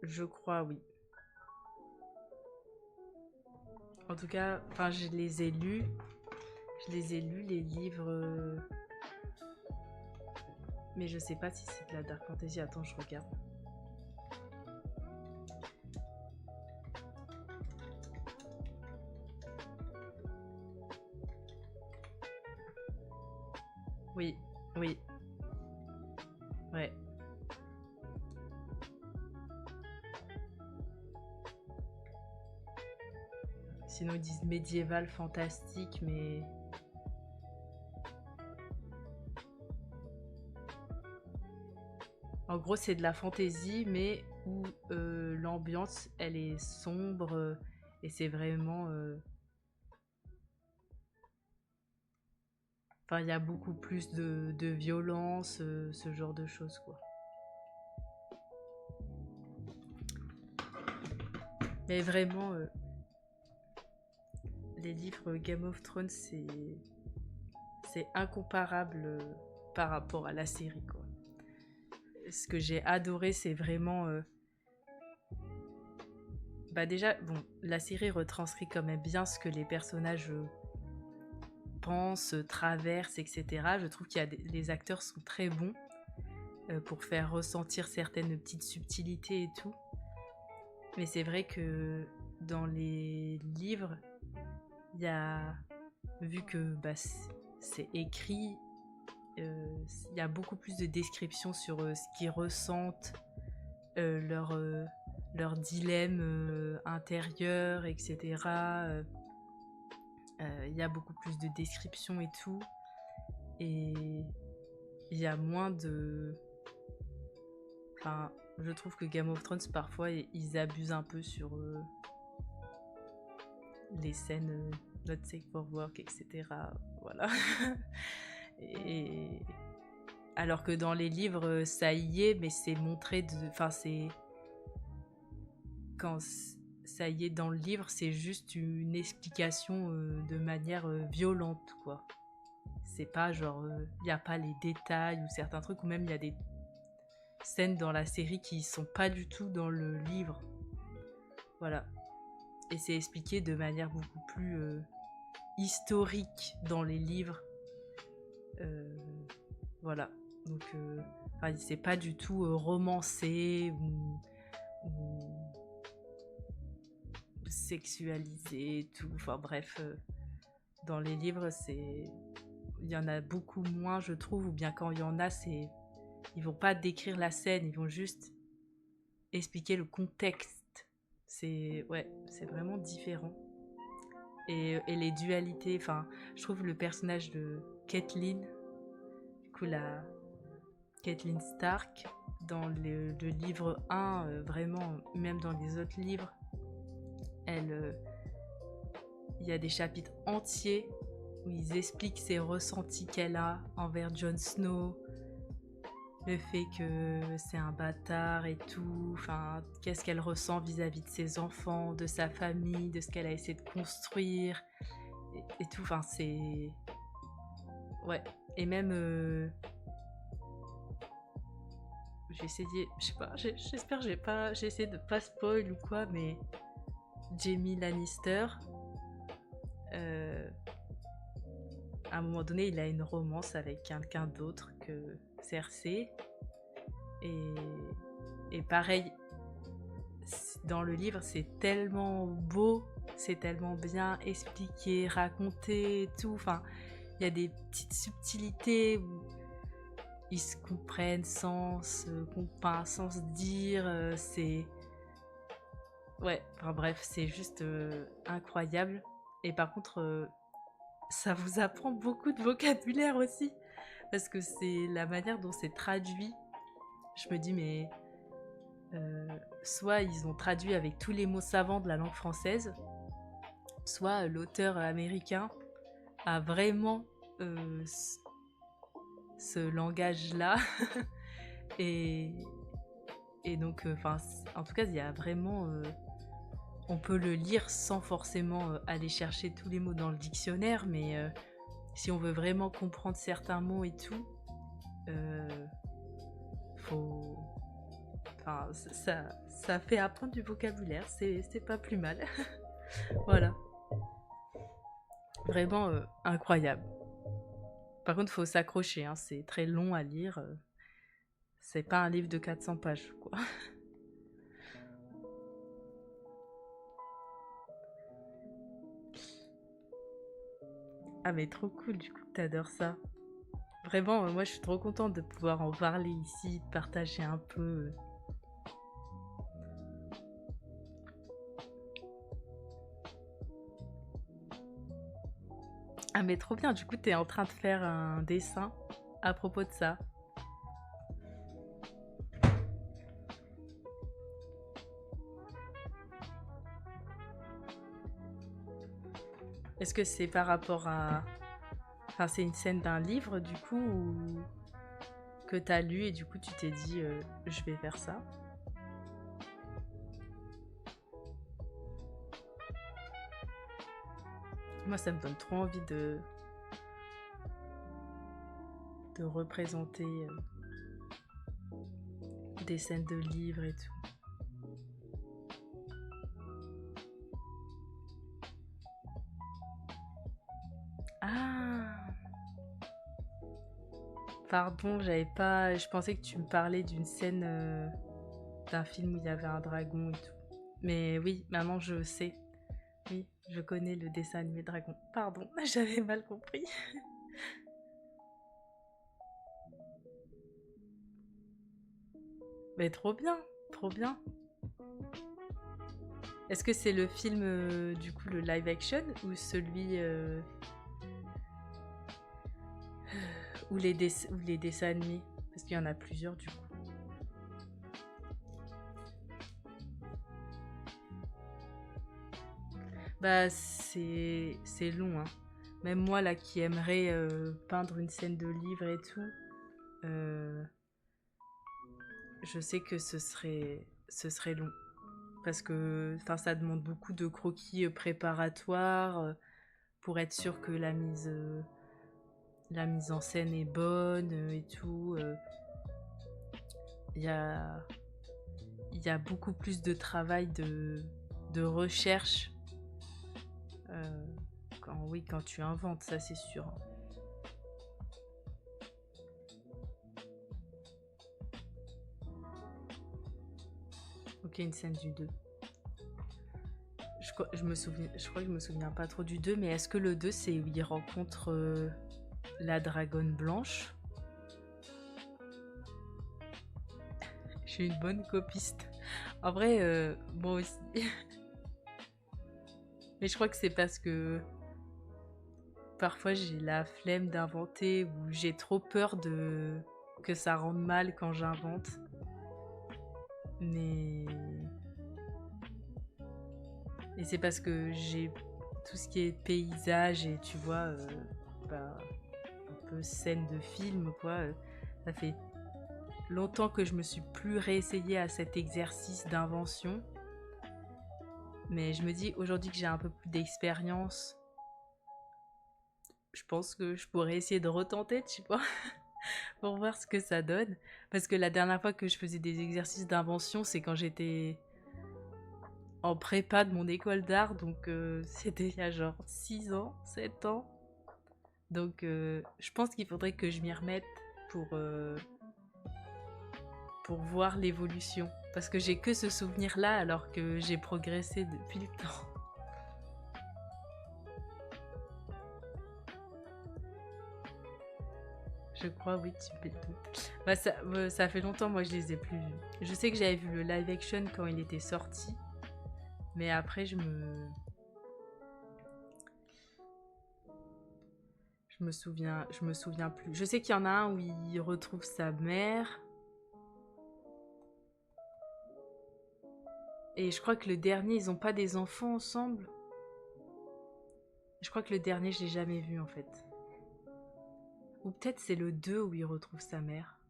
Je crois, oui. En tout cas, enfin, je les ai lus. Je les ai lus, les livres. Mais je sais pas si c'est de la dark fantasy. Attends, je regarde. Oui, oui, ouais. Sinon ils disent médiéval, fantastique, mais en gros c'est de la fantaisie, mais où l'ambiance elle est sombre et c'est vraiment... Enfin, il y a beaucoup plus de violence, ce genre de choses, quoi. Mais vraiment, les livres Game of Thrones, c'est incomparable par rapport à la série, quoi. Ce que j'ai adoré, c'est vraiment... Bah déjà, bon, la série retranscrit quand même bien ce que les personnages pensent, traversent, etc. Je trouve qu'il y a les acteurs sont très bons pour faire ressentir certaines petites subtilités et tout. Mais c'est vrai que dans les livres, il y a, vu que bah, c'est écrit, il y a beaucoup plus de descriptions sur ce qu'ils ressentent, leur, leur dilemme intérieur, etc. Il y a beaucoup plus de descriptions et tout. Et il y a moins de... Enfin, je trouve que Game of Thrones, parfois, ils abusent un peu sur les scènes not safe for work, etc. Voilà. Et alors que dans les livres, ça y est, mais c'est montré de... Enfin, c'est... Quand ça y est dans le livre, c'est juste une explication de manière violente, quoi. C'est pas genre... Il n'y a pas les détails ou certains trucs, ou même il y a des scènes dans la série qui sont pas du tout dans le livre. Voilà. Et c'est expliqué de manière beaucoup plus historique dans les livres. Voilà. Donc, c'est pas du tout romancé ou sexualisé et tout. Enfin, bref, dans les livres, il y en a beaucoup moins, je trouve. Ou bien quand il y en a, ils vont pas décrire la scène, ils vont juste expliquer le contexte. C'est vraiment différent. Et les dualités, enfin, je trouve le personnage de Catelyn, du coup la Catelyn Stark, dans le livre 1, vraiment, même dans les autres livres, il y a des chapitres entiers où ils expliquent ses ressentis qu'elle a envers Jon Snow, le fait que c'est un bâtard et tout, enfin, qu'est-ce qu'elle ressent vis-à-vis de ses enfants, de sa famille, de ce qu'elle a essayé de construire, et tout, enfin, c'est... Ouais, et même... j'ai essayé, je sais pas, j'espère que j'ai essayé de pas spoil ou quoi, mais Jaime Lannister, à un moment donné, il a une romance avec quelqu'un d'autre que Cersei. Et pareil, dans le livre, c'est tellement beau, c'est tellement bien expliqué, raconté et tout. Enfin, il y a des petites subtilités où ils se comprennent sans se dire. C'est... Ouais, enfin bref, c'est juste incroyable. Et par contre, ça vous apprend beaucoup de vocabulaire aussi. Parce que c'est la manière dont c'est traduit. Je me dis, mais soit ils ont traduit avec tous les mots savants de la langue française, soit l'auteur américain a vraiment ce langage-là. et, et donc, en tout cas, il y a vraiment... on peut le lire sans forcément aller chercher tous les mots dans le dictionnaire, mais si on veut vraiment comprendre certains mots et tout, faut... Enfin, ça fait apprendre du vocabulaire, c'est pas plus mal. Voilà. Vraiment incroyable. Par contre, faut s'accrocher, hein, c'est très long à lire. C'est pas un livre de 400 pages, quoi. Ah, mais trop cool, du coup, t'adores ça. Vraiment, moi je suis trop contente de pouvoir en parler ici, de partager un peu. Ah mais trop bien, du coup t'es en train de faire un dessin à propos de ça. Est-ce que c'est par rapport à... Enfin c'est une scène d'un livre du coup ou que t'as lu et du coup tu t'es dit je vais faire ça? Moi ça me donne trop envie de représenter des scènes de livres et tout. Ah, pardon, j'avais pas. Je pensais que tu me parlais d'une scène d'un film où il y avait un dragon et tout. Mais oui, maintenant je sais. Oui, je connais le dessin animé Dragon. Pardon, j'avais mal compris. Mais trop bien, trop bien. Est-ce que c'est le film, du coup, le live action ou celui ou les dessins animés? Parce qu'il y en a plusieurs du coup. Bah, c'est long, hein. Même moi, là, qui aimerais peindre une scène de livre et tout, euh, je sais que ce serait long. Parce que ça demande beaucoup de croquis préparatoires pour être sûr que la mise en scène est bonne et tout. Il y a, il y a beaucoup plus de travail de recherche euh, oui, quand tu inventes, ça c'est sûr. Ok, une scène du 2. Je crois que je me souviens pas trop du 2, mais est-ce que le 2 c'est où il rencontre la dragonne blanche? Je suis une bonne copiste. En vrai, moi aussi. Mais je crois que c'est parce que parfois j'ai la flemme d'inventer ou j'ai trop peur de que ça rende mal quand j'invente. Mais et c'est parce que j'ai tout ce qui est paysage et tu vois bah, un peu scène de film quoi. Ça fait longtemps que je me suis plus réessayée à cet exercice d'invention. Mais je me dis aujourd'hui que j'ai un peu plus d'expérience, je pense que je pourrais essayer de retenter, tu vois, pour voir ce que ça donne. Parce que la dernière fois que je faisais des exercices d'invention, c'est quand j'étais en prépa de mon école d'art, donc c'était il y a genre 6 ans, 7 ans. Donc je pense qu'il faudrait que je m'y remette pour voir l'évolution. Parce que j'ai que ce souvenir-là alors que j'ai progressé depuis le temps. Je crois, oui, tu peux. Bah, ça fait longtemps, moi je les ai plus vus. Je sais que j'avais vu le live action quand il était sorti, mais après je me souviens plus. Je sais qu'il y en a un où il retrouve sa mère, et je crois que le dernier, ils ont pas des enfants ensemble. Je crois que le dernier, je l'ai jamais vu en fait. Ou peut-être c'est le 2 où il retrouve sa mère.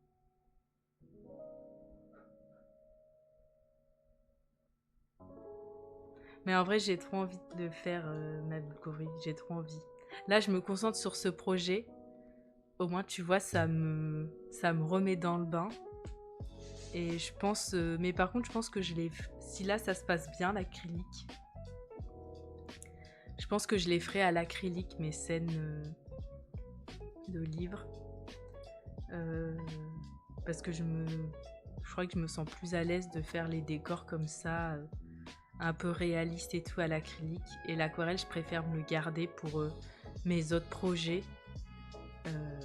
Mais en vrai, j'ai trop envie de faire ma Bulgouri. J'ai trop envie. Là, je me concentre sur ce projet. Au moins, tu vois, ça me remet dans le bain. Et je pense... mais par contre, je pense que je les... Si là, ça se passe bien, l'acrylique, je pense que je les ferai à l'acrylique, mes scènes de livres. Euh, parce que je crois que je me sens plus à l'aise de faire les décors comme ça, un peu réalistes et tout à l'acrylique. Et l'aquarelle, je préfère me le garder pour mes autres projets. Euh,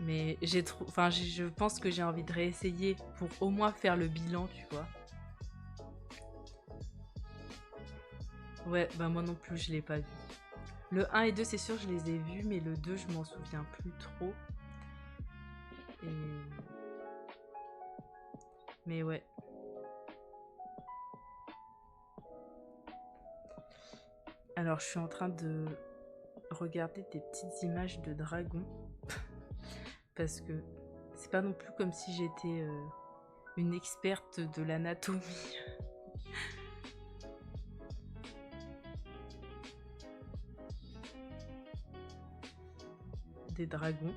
Mais j'ai trop... Enfin, je pense que j'ai envie de réessayer pour au moins faire le bilan, tu vois. Ouais, bah moi non plus, je l'ai pas vu. Le 1 et 2, c'est sûr, je les ai vus, mais le 2, je m'en souviens plus trop. Et... Mais ouais. Alors, je suis en train de regarder des petites images de dragons. Parce que c'est pas non plus comme si j'étais une experte de l'anatomie. Des dragons.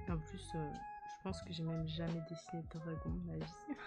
En plus, je pense que j'ai même jamais dessiné de dragon de ma vie.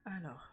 Alors.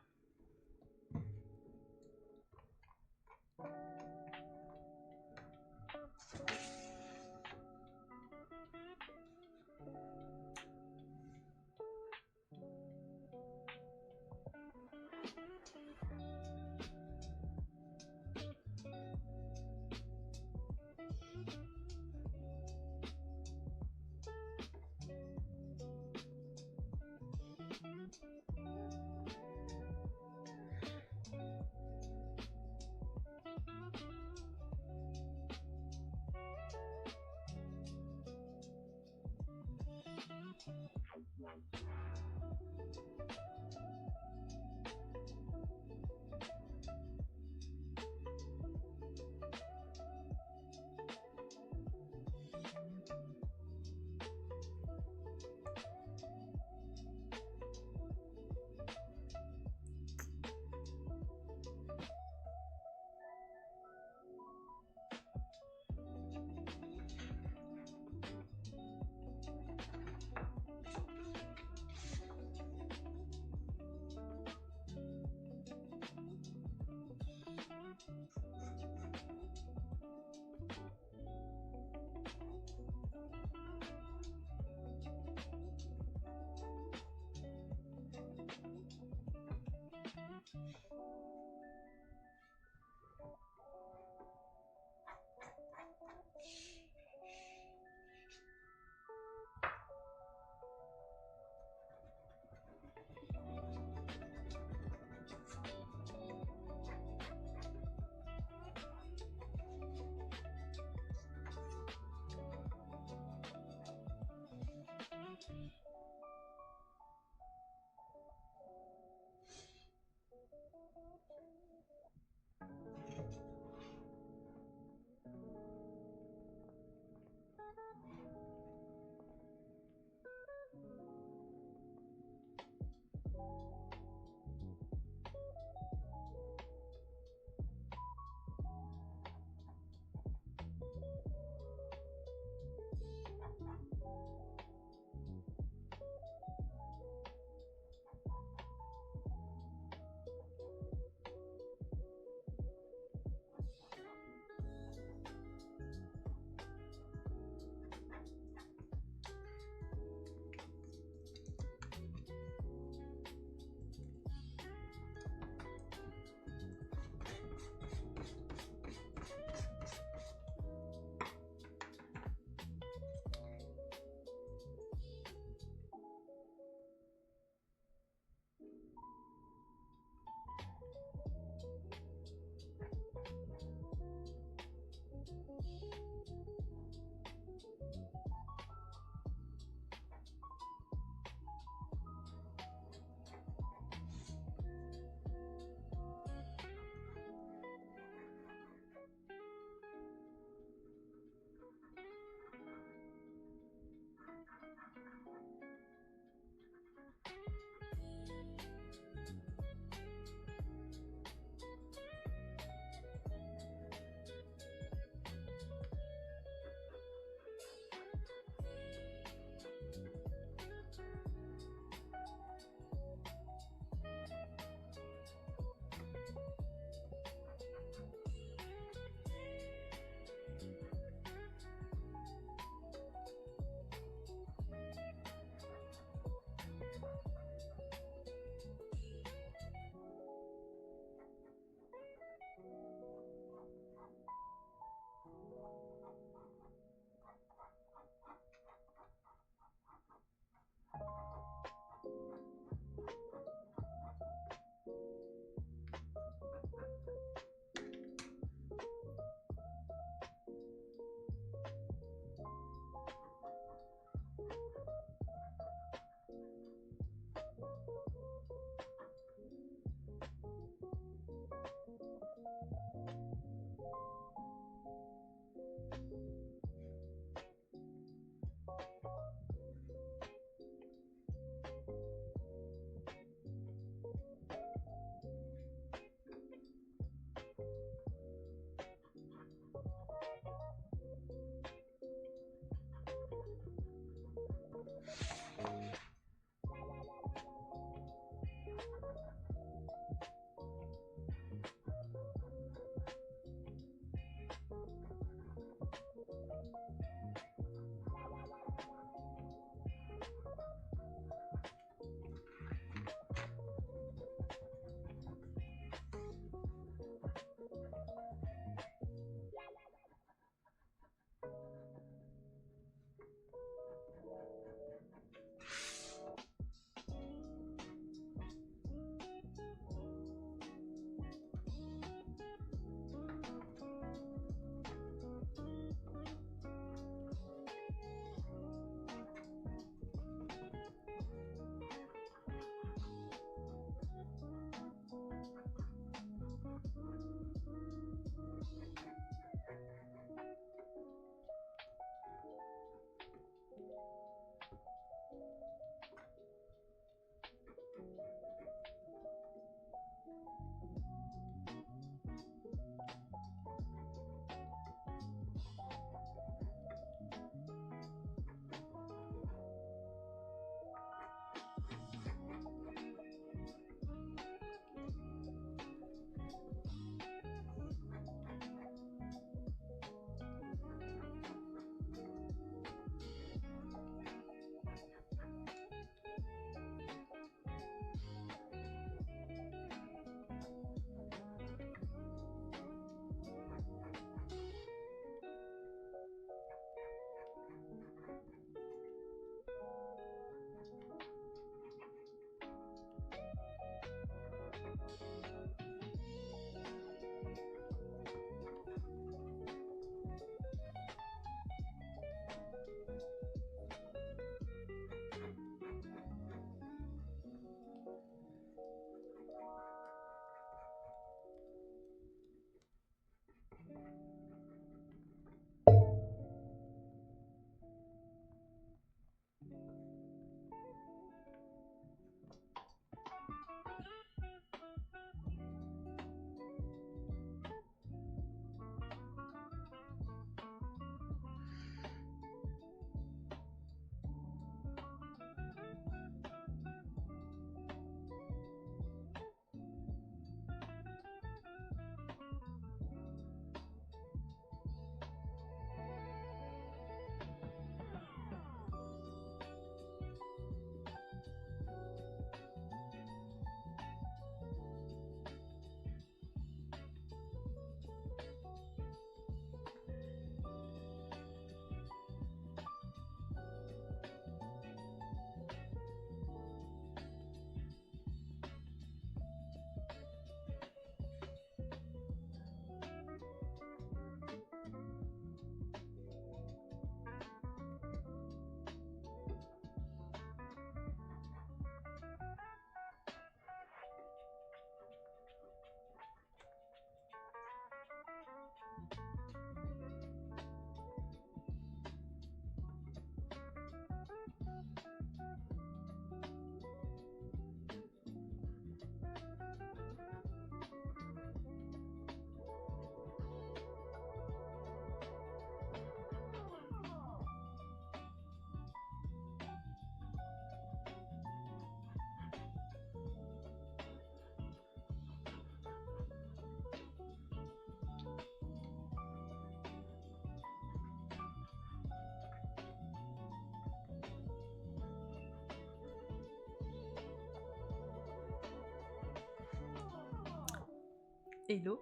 Hello,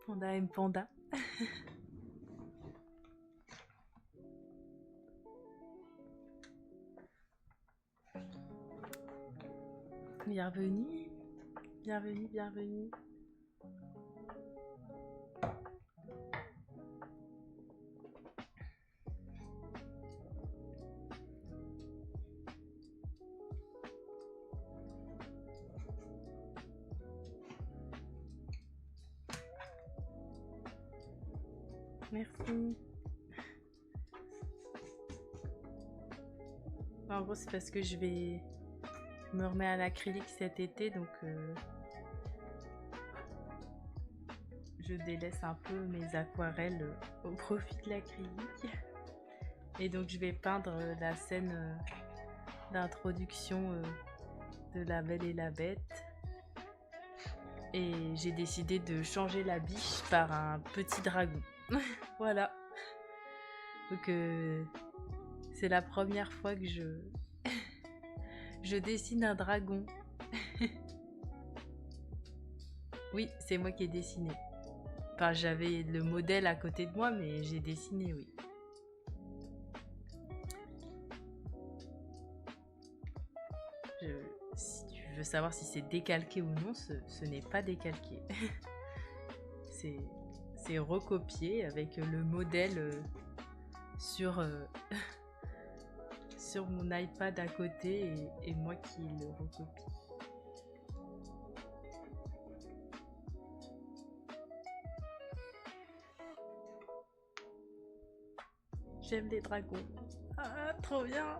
Panda M Panda. Bienvenue, bienvenue, bienvenue. Merci. En gros, c'est parce que je me remets à l'acrylique cet été, donc je délaisse un peu mes aquarelles au profit de l'acrylique. Et donc je vais peindre la scène d'introduction de La Belle et la Bête. Et j'ai décidé de changer la biche par un petit dragon. Voilà. Donc c'est la première fois que je dessine un dragon. Oui, c'est moi qui ai dessiné. Enfin, j'avais le modèle à côté de moi, mais j'ai dessiné, oui. Si tu veux savoir si c'est décalqué ou non, ce n'est pas décalqué. C'est recopié avec le modèle sur, sur mon iPad à côté et moi qui le recopie. J'aime les dragons. Ah, trop bien.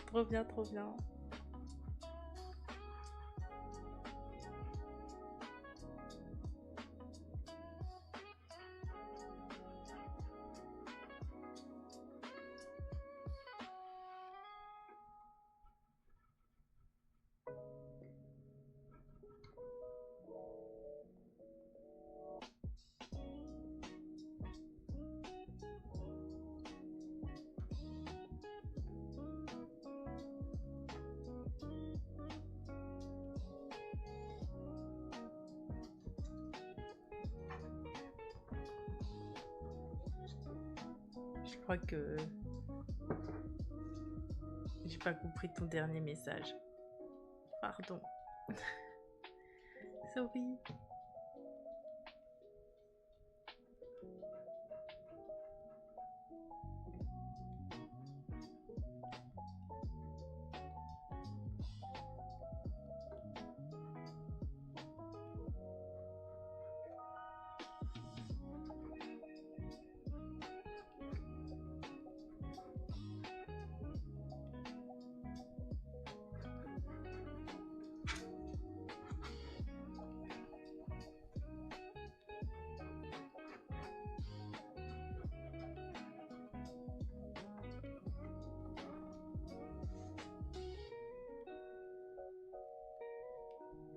Trop bien, trop bien. Je crois que j'ai pas compris ton dernier message. Pardon. Sorry.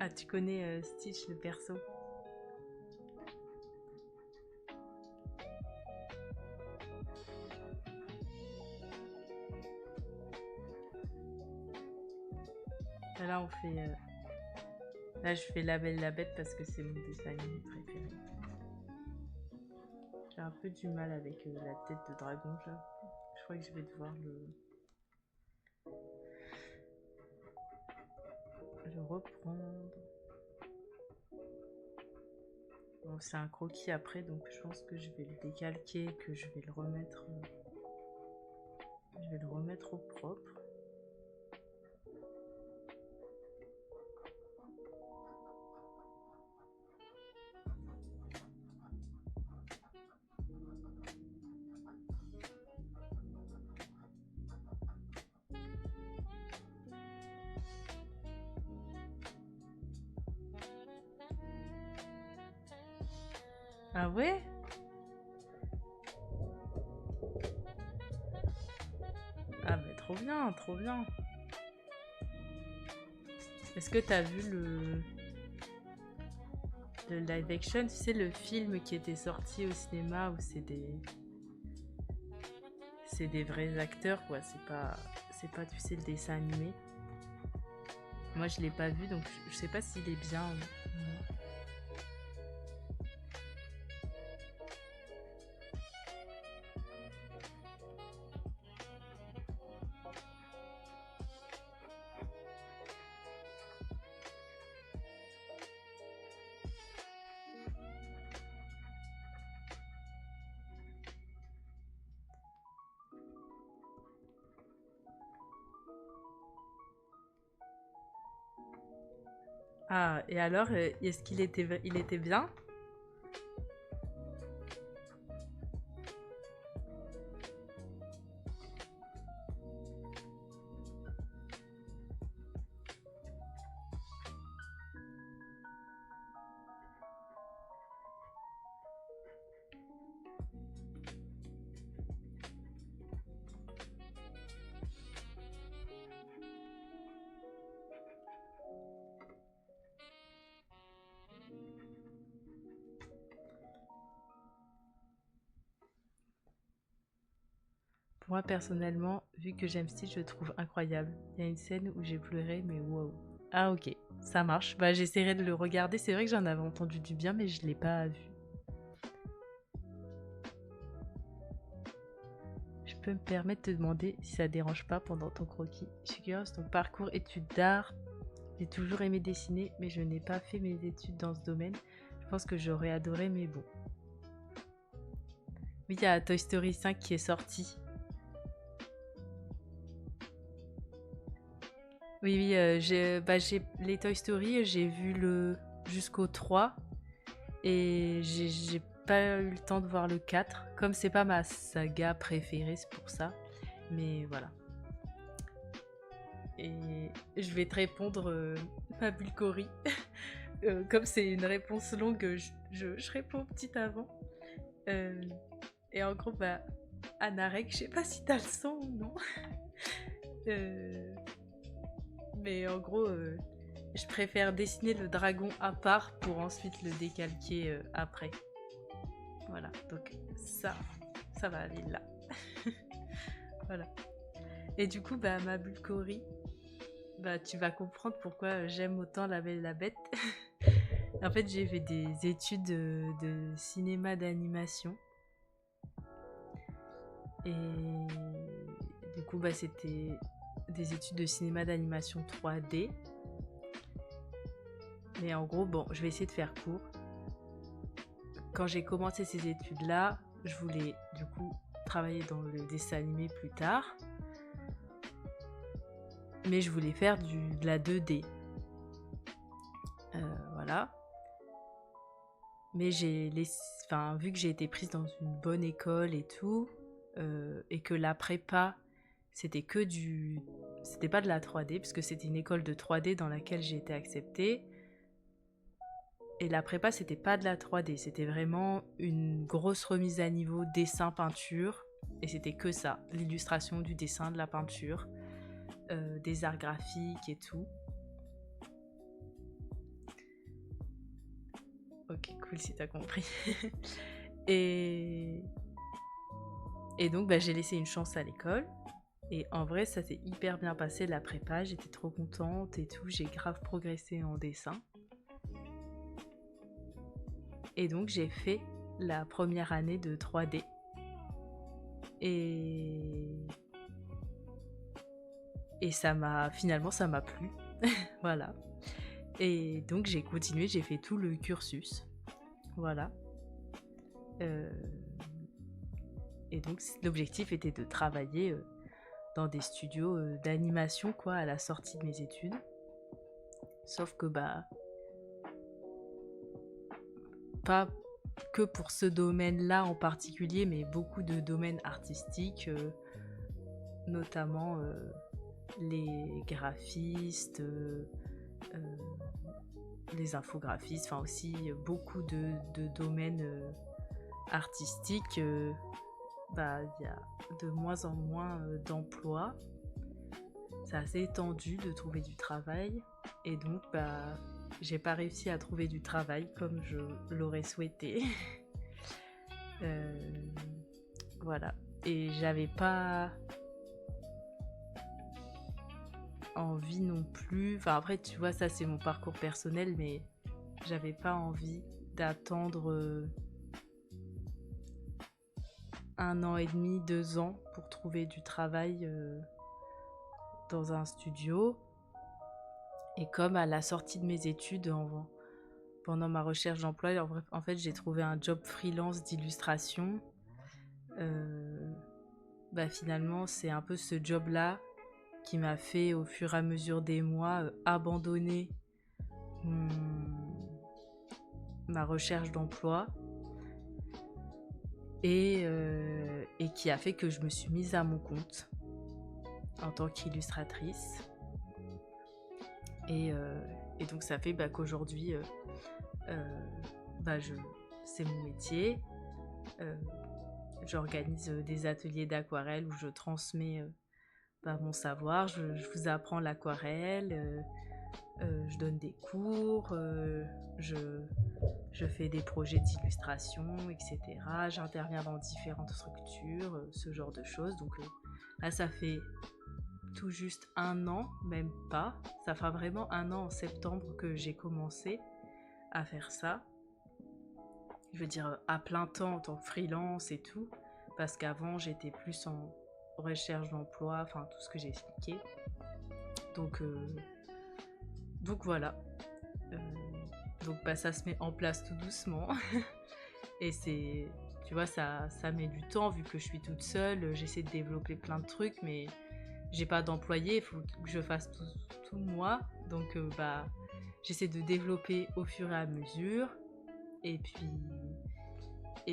Ah, tu connais Stitch, le perso? Là, on fait... Là, je fais La Belle et la Bête parce que c'est mon dessin animé préféré. J'ai un peu du mal avec la tête de dragon, je crois que je vais devoir le reprendre. Bon, c'est un croquis après, donc je pense que je vais le décalquer, que je vais le remettre au propre. Ah ouais? Ah bah trop bien, trop bien. Est-ce que t'as vu le live action, tu sais, le film qui était sorti au cinéma où c'est des vrais acteurs, quoi, c'est pas tu sais, le dessin animé. Moi, je l'ai pas vu, donc je sais pas s'il est bien. Non. Ah, et alors, est-ce il était bien? Moi, personnellement, vu que j'aime Stitch, je le trouve incroyable. Il y a une scène où j'ai pleuré, mais wow. Ah, ok, ça marche. Bah, j'essaierai de le regarder. C'est vrai que j'en avais entendu du bien, mais je l'ai pas vu. Je peux me permettre de te demander si ça dérange pas pendant ton croquis. Je suis curieuse, ton parcours études d'art. J'ai toujours aimé dessiner, mais je n'ai pas fait mes études dans ce domaine. Je pense que j'aurais adoré, mais bon. Oui, il y a Toy Story 5 qui est sorti. Oui, oui, j'ai les Toy Story, j'ai vu le jusqu'au 3 et j'ai pas eu le temps de voir le 4. Comme c'est pas ma saga préférée, c'est pour ça. Mais voilà. Et je vais te répondre, ma Bulgori. Comme c'est une réponse longue, je réponds petit avant. Euh, et en gros, bah, Anarek, je sais pas si t'as le son ou non. Euh, mais en gros, je préfère dessiner le dragon à part pour ensuite le décalquer après. Voilà, donc ça va aller là. Voilà. Et du coup, bah, ma Bulgori, bah, tu vas comprendre pourquoi j'aime autant La Belle et la Bête. En fait, j'ai fait des études de cinéma d'animation. Et du coup, bah, c'était des études de cinéma d'animation 3D. Mais en gros, bon, je vais essayer de faire court. Quand j'ai commencé ces études-là, je voulais du coup travailler dans le dessin animé plus tard. Mais je voulais faire de la 2D. Voilà. Mais vu que j'ai été prise dans une bonne école et tout, et que la prépa, c'était c'était pas de la 3D, puisque c'était une école de 3D dans laquelle j'ai été acceptée. Et la prépa, c'était pas de la 3D, c'était vraiment une grosse remise à niveau dessin-peinture. Et c'était que ça, l'illustration, du dessin, de la peinture, des arts graphiques et tout. Ok, cool si t'as compris. et... et donc, bah, j'ai laissé une chance à l'école. Et en vrai, ça s'est hyper bien passé, la prépa. J'étais trop contente et tout. J'ai grave progressé en dessin. Et donc, j'ai fait la première année de 3D. Et finalement, ça m'a plu. Voilà. Et donc, j'ai continué, j'ai fait tout le cursus. Voilà. Et donc, l'objectif était de travailler dans des studios d'animation, quoi, à la sortie de mes études. Sauf que, bah, pas que pour ce domaine-là en particulier, mais beaucoup de domaines artistiques, notamment les graphistes, les infographistes, enfin aussi beaucoup de domaines artistiques. Bah, il y a de moins en moins d'emplois. C'est assez étendu de trouver du travail. Et donc, bah, j'ai pas réussi à trouver du travail comme je l'aurais souhaité. Voilà. Et j'avais pas... envie non plus. Enfin, après, tu vois, ça, c'est mon parcours personnel, mais j'avais pas envie d'attendre 1 an et demi, 2 ans pour trouver du travail dans un studio. Et comme à la sortie de mes études, pendant ma recherche d'emploi, en fait, j'ai trouvé un job freelance d'illustration. Finalement, c'est un peu ce job-là qui m'a fait, au fur et à mesure des mois, abandonner ma recherche d'emploi et qui a fait que je me suis mise à mon compte en tant qu'illustratrice. Et donc ça fait qu'aujourd'hui, c'est mon métier. J'organise des ateliers d'aquarelle où je transmets mon savoir. Je vous apprends l'aquarelle, je donne des cours, je fais des projets d'illustration, etc. J'interviens dans différentes structures, ce genre de choses. Donc là, ça fait tout juste 1 an, même pas. Ça fera vraiment 1 an en septembre que j'ai commencé à faire ça. Je veux dire à plein temps en tant que freelance et tout. Parce qu'avant, j'étais plus en recherche d'emploi, enfin tout ce que j'ai expliqué. Donc voilà. Donc ça se met en place tout doucement. Et tu vois, ça met du temps vu que je suis toute seule. J'essaie de développer plein de trucs, mais j'ai pas d'employé, il faut que je fasse tout moi. Donc j'essaie de développer au fur et à mesure. Et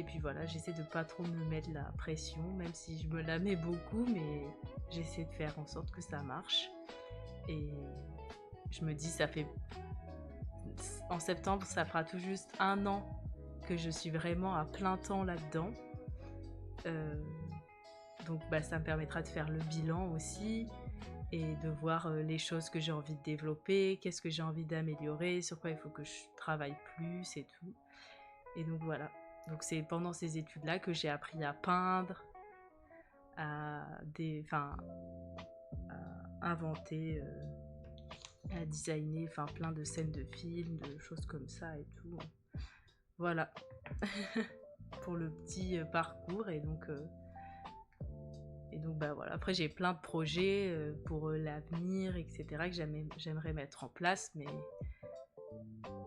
puis voilà, j'essaie de pas trop me mettre la pression, même si je me la mets beaucoup, mais j'essaie de faire en sorte que ça marche. Et je me dis, en septembre, ça fera tout juste 1 an que je suis vraiment à plein temps là-dedans. Donc ça me permettra de faire le bilan aussi et de voir les choses que j'ai envie de développer, qu'est-ce que j'ai envie d'améliorer, sur quoi il faut que je travaille plus et tout. Et donc voilà. Donc c'est pendant ces études-là que j'ai appris à peindre, à inventer, à designer, plein de scènes de films, de choses comme ça et tout. Voilà. Pour le petit parcours. Et donc voilà. Après, j'ai plein de projets pour l'avenir, etc. que j'aimerais mettre en place, mais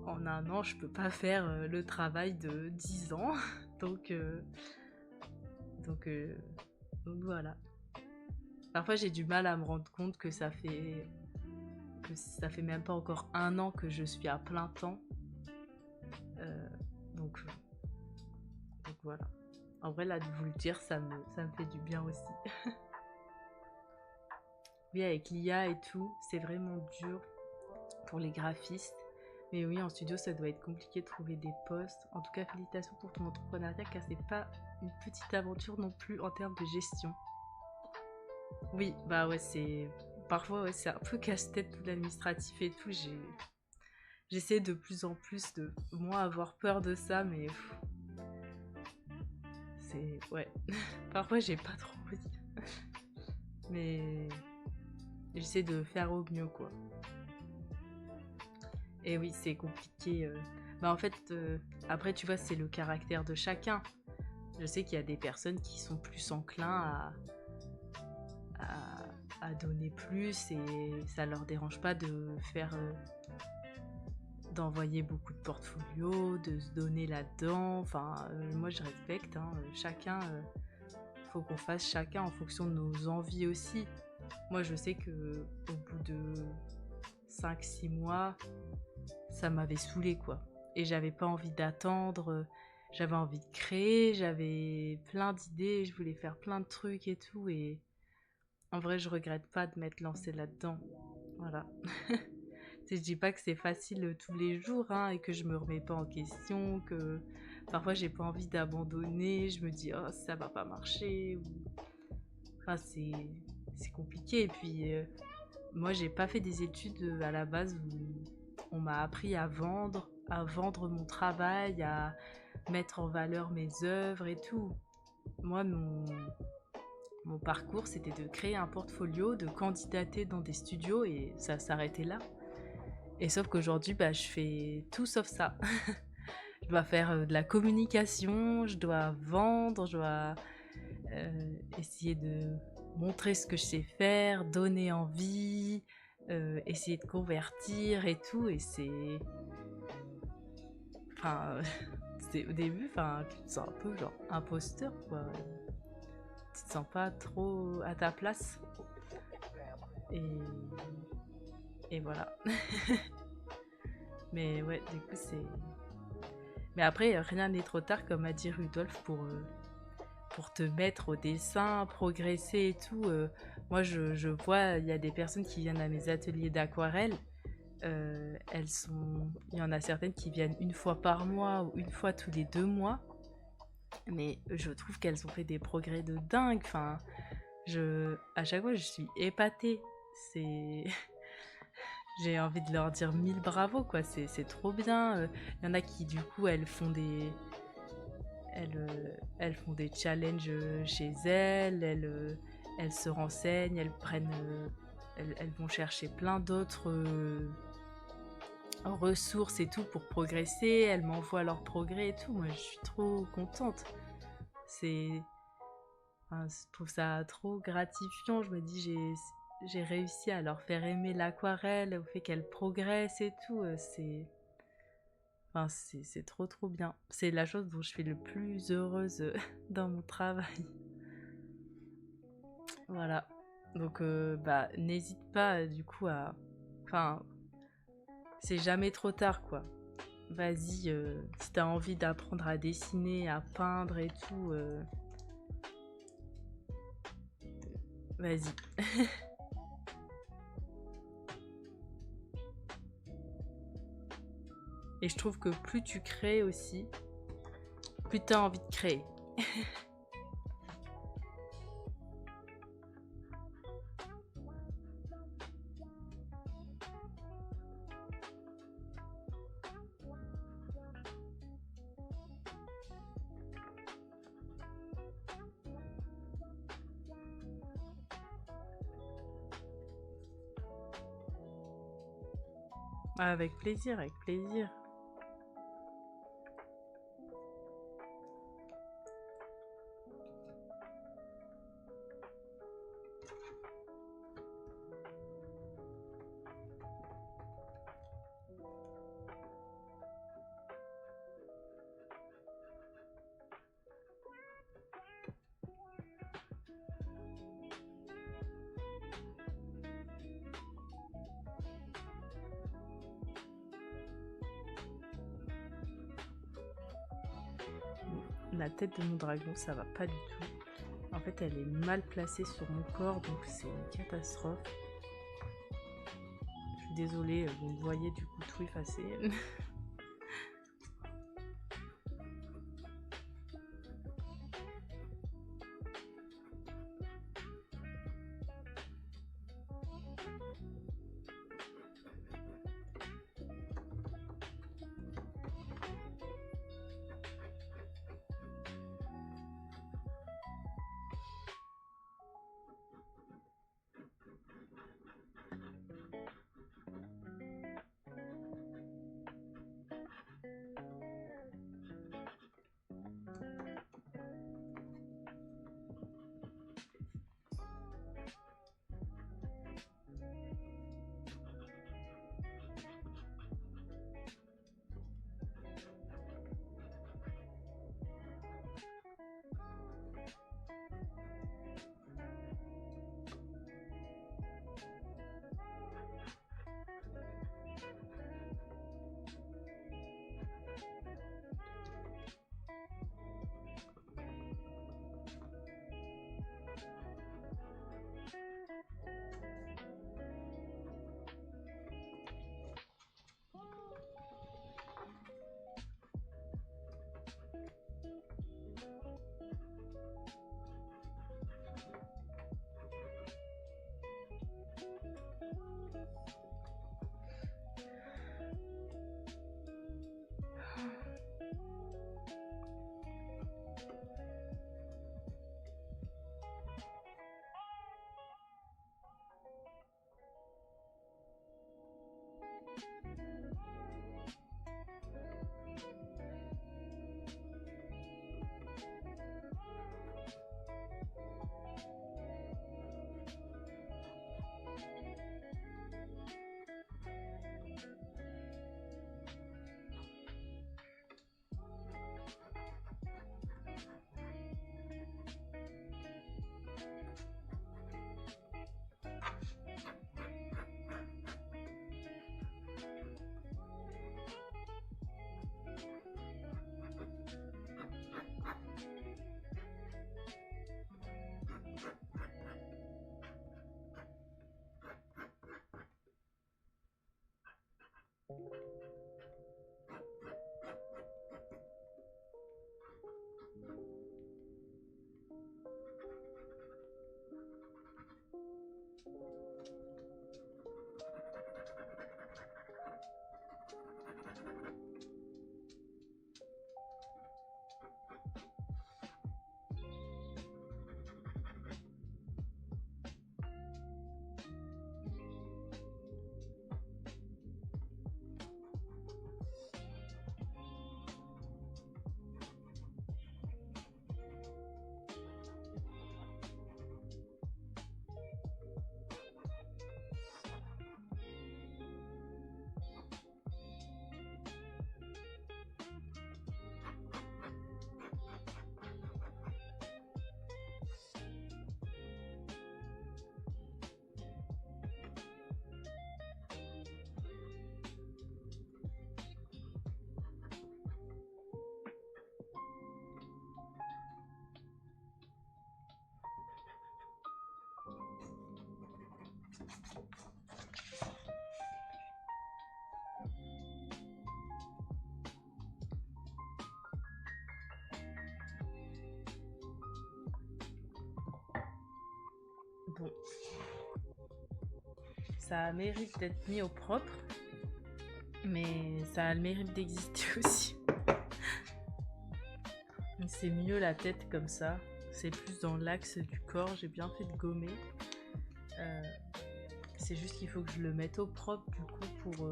en 1 an, je peux pas faire le travail de 10 ans. donc voilà. Parfois, j'ai du mal à me rendre compte que ça fait même pas encore 1 an que je suis à plein temps. Donc voilà. En vrai, là, de vous le dire, ça me fait du bien aussi. Oui, avec l'IA et tout, c'est vraiment dur pour les graphistes. Mais oui, en studio, ça doit être compliqué de trouver des postes. En tout cas, félicitations pour ton entrepreneuriat, car c'est pas une petite aventure non plus en termes de gestion. Oui, c'est... Parfois, ouais, c'est un peu casse-tête tout l'administratif et tout. J'essaie de plus en plus de moins avoir peur de ça, mais... c'est... Ouais. Parfois, j'ai pas trop envie. Mais... j'essaie de faire au mieux, quoi. Et oui, c'est compliqué. En fait, après, tu vois, c'est le caractère de chacun. Je sais qu'il y a des personnes qui sont plus enclins à donner plus et ça leur dérange pas de faire... d'envoyer beaucoup de portfolios, de se donner là-dedans. Moi, je respecte. Chacun... faut qu'on fasse chacun en fonction de nos envies aussi. Moi, je sais que au bout de 5-6 mois, ça m'avait saoulée, quoi. Et j'avais pas envie d'attendre, j'avais envie de créer, j'avais plein d'idées, je voulais faire plein de trucs et tout. Et en vrai, je regrette pas de m'être lancée là-dedans. Voilà. Je dis pas que c'est facile tous les jours et que je me remets pas en question, que parfois j'ai pas envie d'abandonner, je me dis oh ça va pas marcher. C'est compliqué. Et puis moi j'ai pas fait des études à la base où on m'a appris à vendre mon travail, à mettre en valeur mes œuvres et tout. Moi mon mon parcours, c'était de créer un portfolio, de candidater dans des studios et ça s'arrêtait là. Et sauf qu'aujourd'hui, bah, je fais tout sauf ça. Je dois faire de la communication, je dois vendre, je dois essayer de montrer ce que je sais faire, donner envie, essayer de convertir et tout. Et c'est. Enfin, c'est au début, enfin, tu te sens un peu genre imposteur, quoi. Tu te sens pas trop à ta place. Et, et voilà. Mais ouais, du coup, c'est. Mais après, rien n'est trop tard, comme a dit Rudolph, pour te mettre au dessin, progresser et tout. Moi, je vois, il y a des personnes qui viennent à mes ateliers d'aquarelle. Elles sont. Il y en a certaines qui viennent une fois par mois ou une fois tous les 2 mois. Mais je trouve qu'elles ont fait des progrès de dingue. Enfin, à chaque fois, je suis épatée. C'est. J'ai envie de leur dire 1000 bravos, quoi. C'est trop bien. Il y en a qui, du coup, elles font des challenges chez elles se renseignent, elles vont chercher plein d'autres ressources et tout pour progresser. Elles m'envoient leurs progrès et tout. Moi, je suis trop contente. C'est, enfin, je trouve ça trop gratifiant. Je me dis, j'ai réussi à leur faire aimer l'aquarelle, au fait qu'elles progressent et tout. Enfin, c'est trop trop bien. C'est la chose dont je suis le plus heureuse dans mon travail. Voilà. Donc, bah, n'hésite pas du coup à. Enfin, c'est jamais trop tard, quoi. Vas-y, si t'as envie d'apprendre à dessiner, à peindre et tout, vas-y. Et je trouve que plus tu crées aussi, plus t'as envie de créer. Avec plaisir, avec plaisir. La tête de mon dragon, ça va pas du tout. En fait, elle est mal placée sur mon corps, donc c'est une catastrophe. Je suis désolée, vous me voyez du coup tout effacé. Bon. Ça mérite d'être mis au propre, mais ça a le mérite d'exister aussi. C'est mieux la tête comme ça. C'est plus dans l'axe du corps. J'ai bien fait de gommer. C'est juste qu'il faut que je le mette au propre du coup pour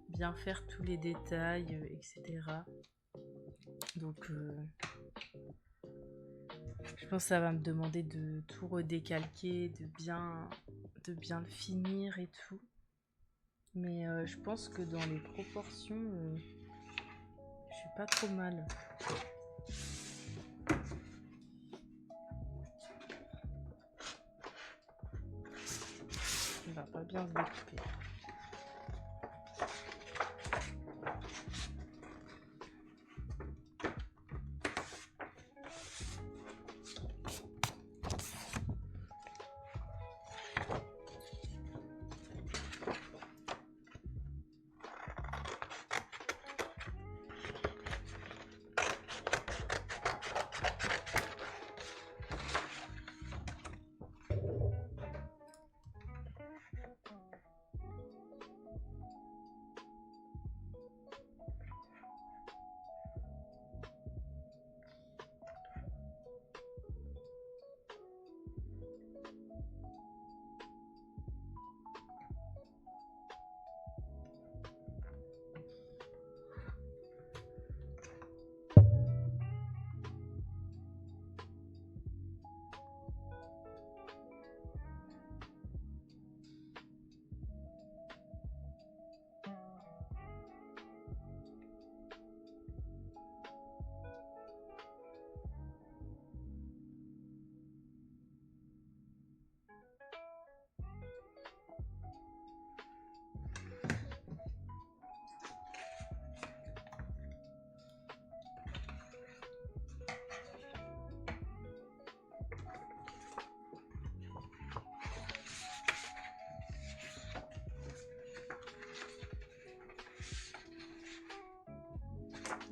bien faire tous les détails, etc. Donc je pense que ça va me demander de tout redécalquer, de bien le finir et tout. Mais je pense que dans les proportions, je suis pas trop mal. Il va pas bien se découper.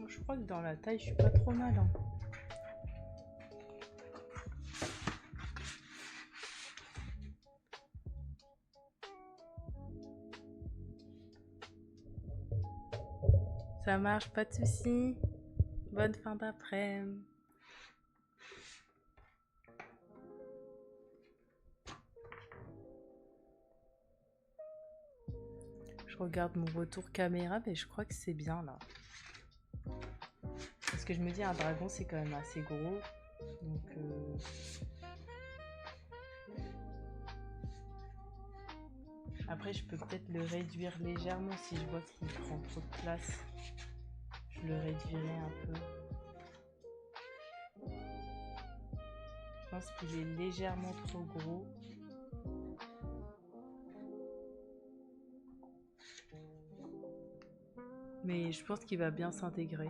Je crois que dans la taille, je suis pas trop mal. Hein. Ça marche, pas de soucis. Bonne fin d'après-midi. Je regarde mon retour caméra, mais je crois que c'est bien là. Parce que je me dis, un dragon, c'est quand même assez gros. Donc, après, je peux peut-être le réduire légèrement si je vois qu'il prend trop de place. Je le réduirai un peu. Je pense qu'il est légèrement trop gros. Mais je pense qu'il va bien s'intégrer.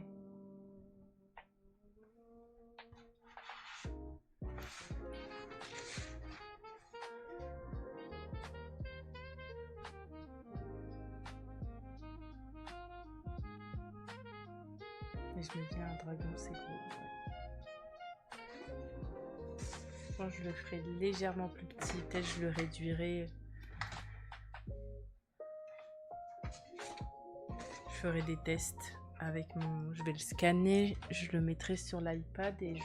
Et je me dis, un dragon, c'est gros. Ouais. Je pense que je le ferai légèrement plus petit. Peut-être je le réduirai. Je ferai des tests avec mon... Je vais le scanner, je le mettrai sur l'iPad et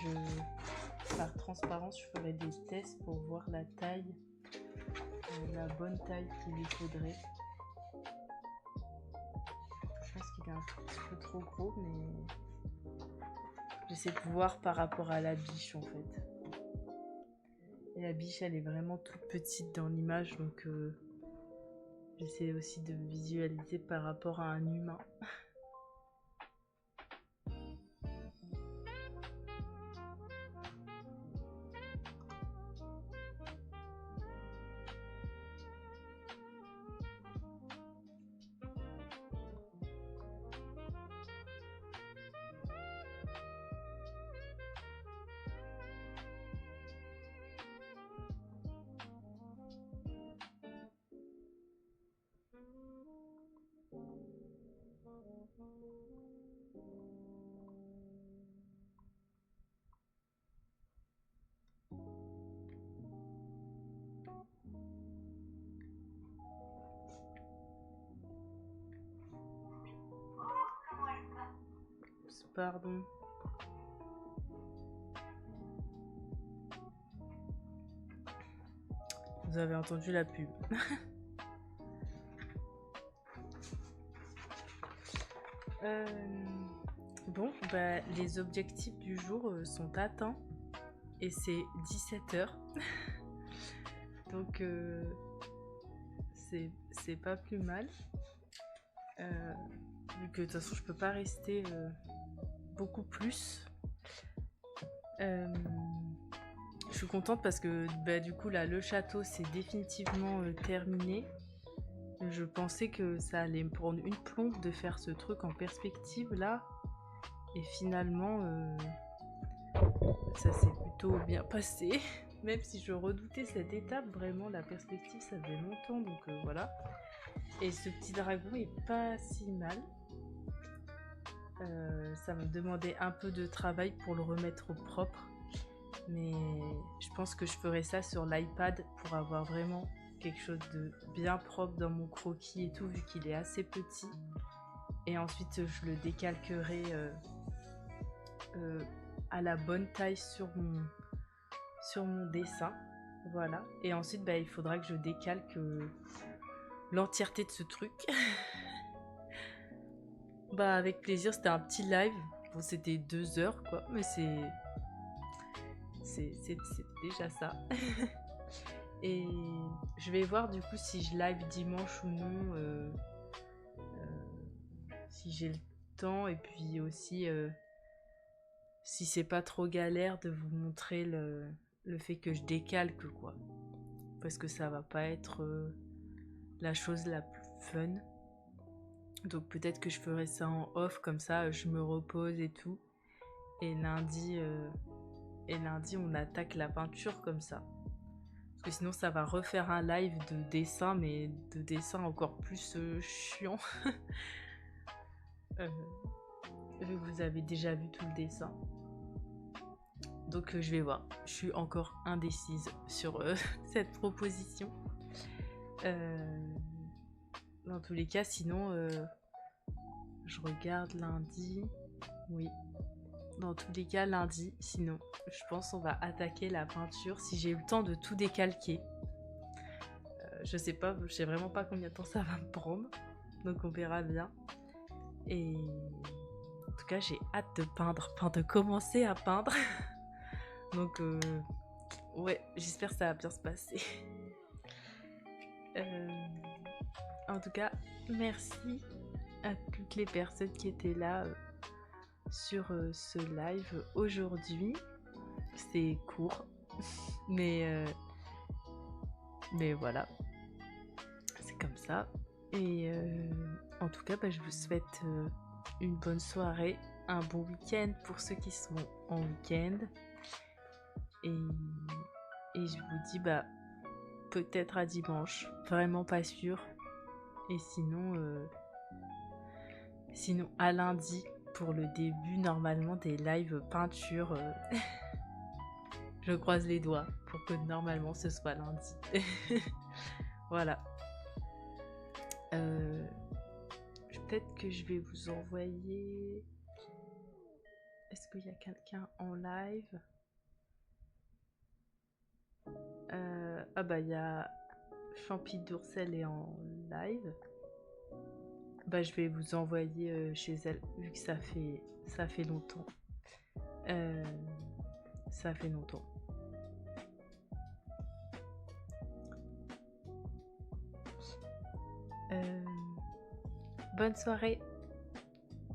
par transparence, je ferai des tests pour voir la taille, la bonne taille qu'il lui faudrait. Je pense qu'il est un tout petit peu trop gros, mais j'essaie de voir par rapport à la biche en fait. Et la biche, elle est vraiment toute petite dans l'image, donc j'essaie aussi de visualiser par rapport à un humain. Pardon. Vous avez entendu la pub. Bon, bah, les objectifs du jour sont atteints. Et c'est 17 h. Donc, c'est pas plus mal. Vu que de toute façon, je peux pas rester beaucoup plus. Je suis contente parce que bah, du coup, là, le château, c'est définitivement terminé. Je pensais que ça allait me prendre une plombe de faire ce truc en perspective, là. Et finalement, ça s'est plutôt bien passé. Même si je redoutais cette étape, vraiment, la perspective, ça faisait longtemps, donc voilà. Et ce petit dragon est pas si mal. Ça me demandait un peu de travail pour le remettre au propre. Mais je pense que je ferai ça sur l'iPad pour avoir vraiment quelque chose de bien propre dans mon croquis et tout, vu qu'il est assez petit. Et ensuite, je le décalquerai à la bonne taille sur mon dessin. Voilà. Et ensuite, bah, il faudra que je décalque l'entièreté de ce truc. Bah, avec plaisir. C'était un petit live. Bon, c'était 2 heures, quoi. Mais c'est déjà ça. Et je vais voir du coup si je live dimanche ou non, si j'ai le temps, et puis aussi si c'est pas trop galère de vous montrer le fait que je décalque, quoi, parce que ça va pas être la chose la plus fun. Donc peut-être que je ferai ça en off, comme ça je me repose et tout, et lundi on attaque la peinture comme ça. Parce que sinon ça va refaire un live de dessin, mais de dessin encore plus chiant. Vu que vous avez déjà vu tout le dessin. Donc je vais voir. Je suis encore indécise sur cette proposition. Dans tous les cas, sinon, je regarde lundi. Oui. Dans tous les cas, lundi, sinon, je pense on va attaquer la peinture si j'ai eu le temps de tout décalquer. Je sais pas, je sais vraiment pas combien de temps ça va me prendre. Donc on verra bien. Et en tout cas, j'ai hâte de peindre, enfin de commencer à peindre. Donc ouais, j'espère que ça va bien se passer. En tout cas, merci à toutes les personnes qui étaient là sur ce live aujourd'hui. C'est court, mais voilà, c'est comme ça. Et en tout cas, bah, je vous souhaite une bonne soirée, un bon week-end pour ceux qui sont en week-end. Et je vous dis bah peut-être à dimanche, vraiment pas sûr. Et sinon à lundi pour le début normalement des lives peinture. Je croise les doigts pour que normalement ce soit lundi. Voilà. Peut-être que je vais vous envoyer... Est-ce qu'il y a quelqu'un en live? Ah bah il y a Champi d'Ourcel est en live. Bah je vais vous envoyer chez elle, vu que ça fait longtemps. Ça fait longtemps. Bonne soirée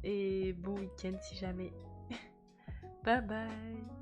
et bon week-end si jamais. Bye bye.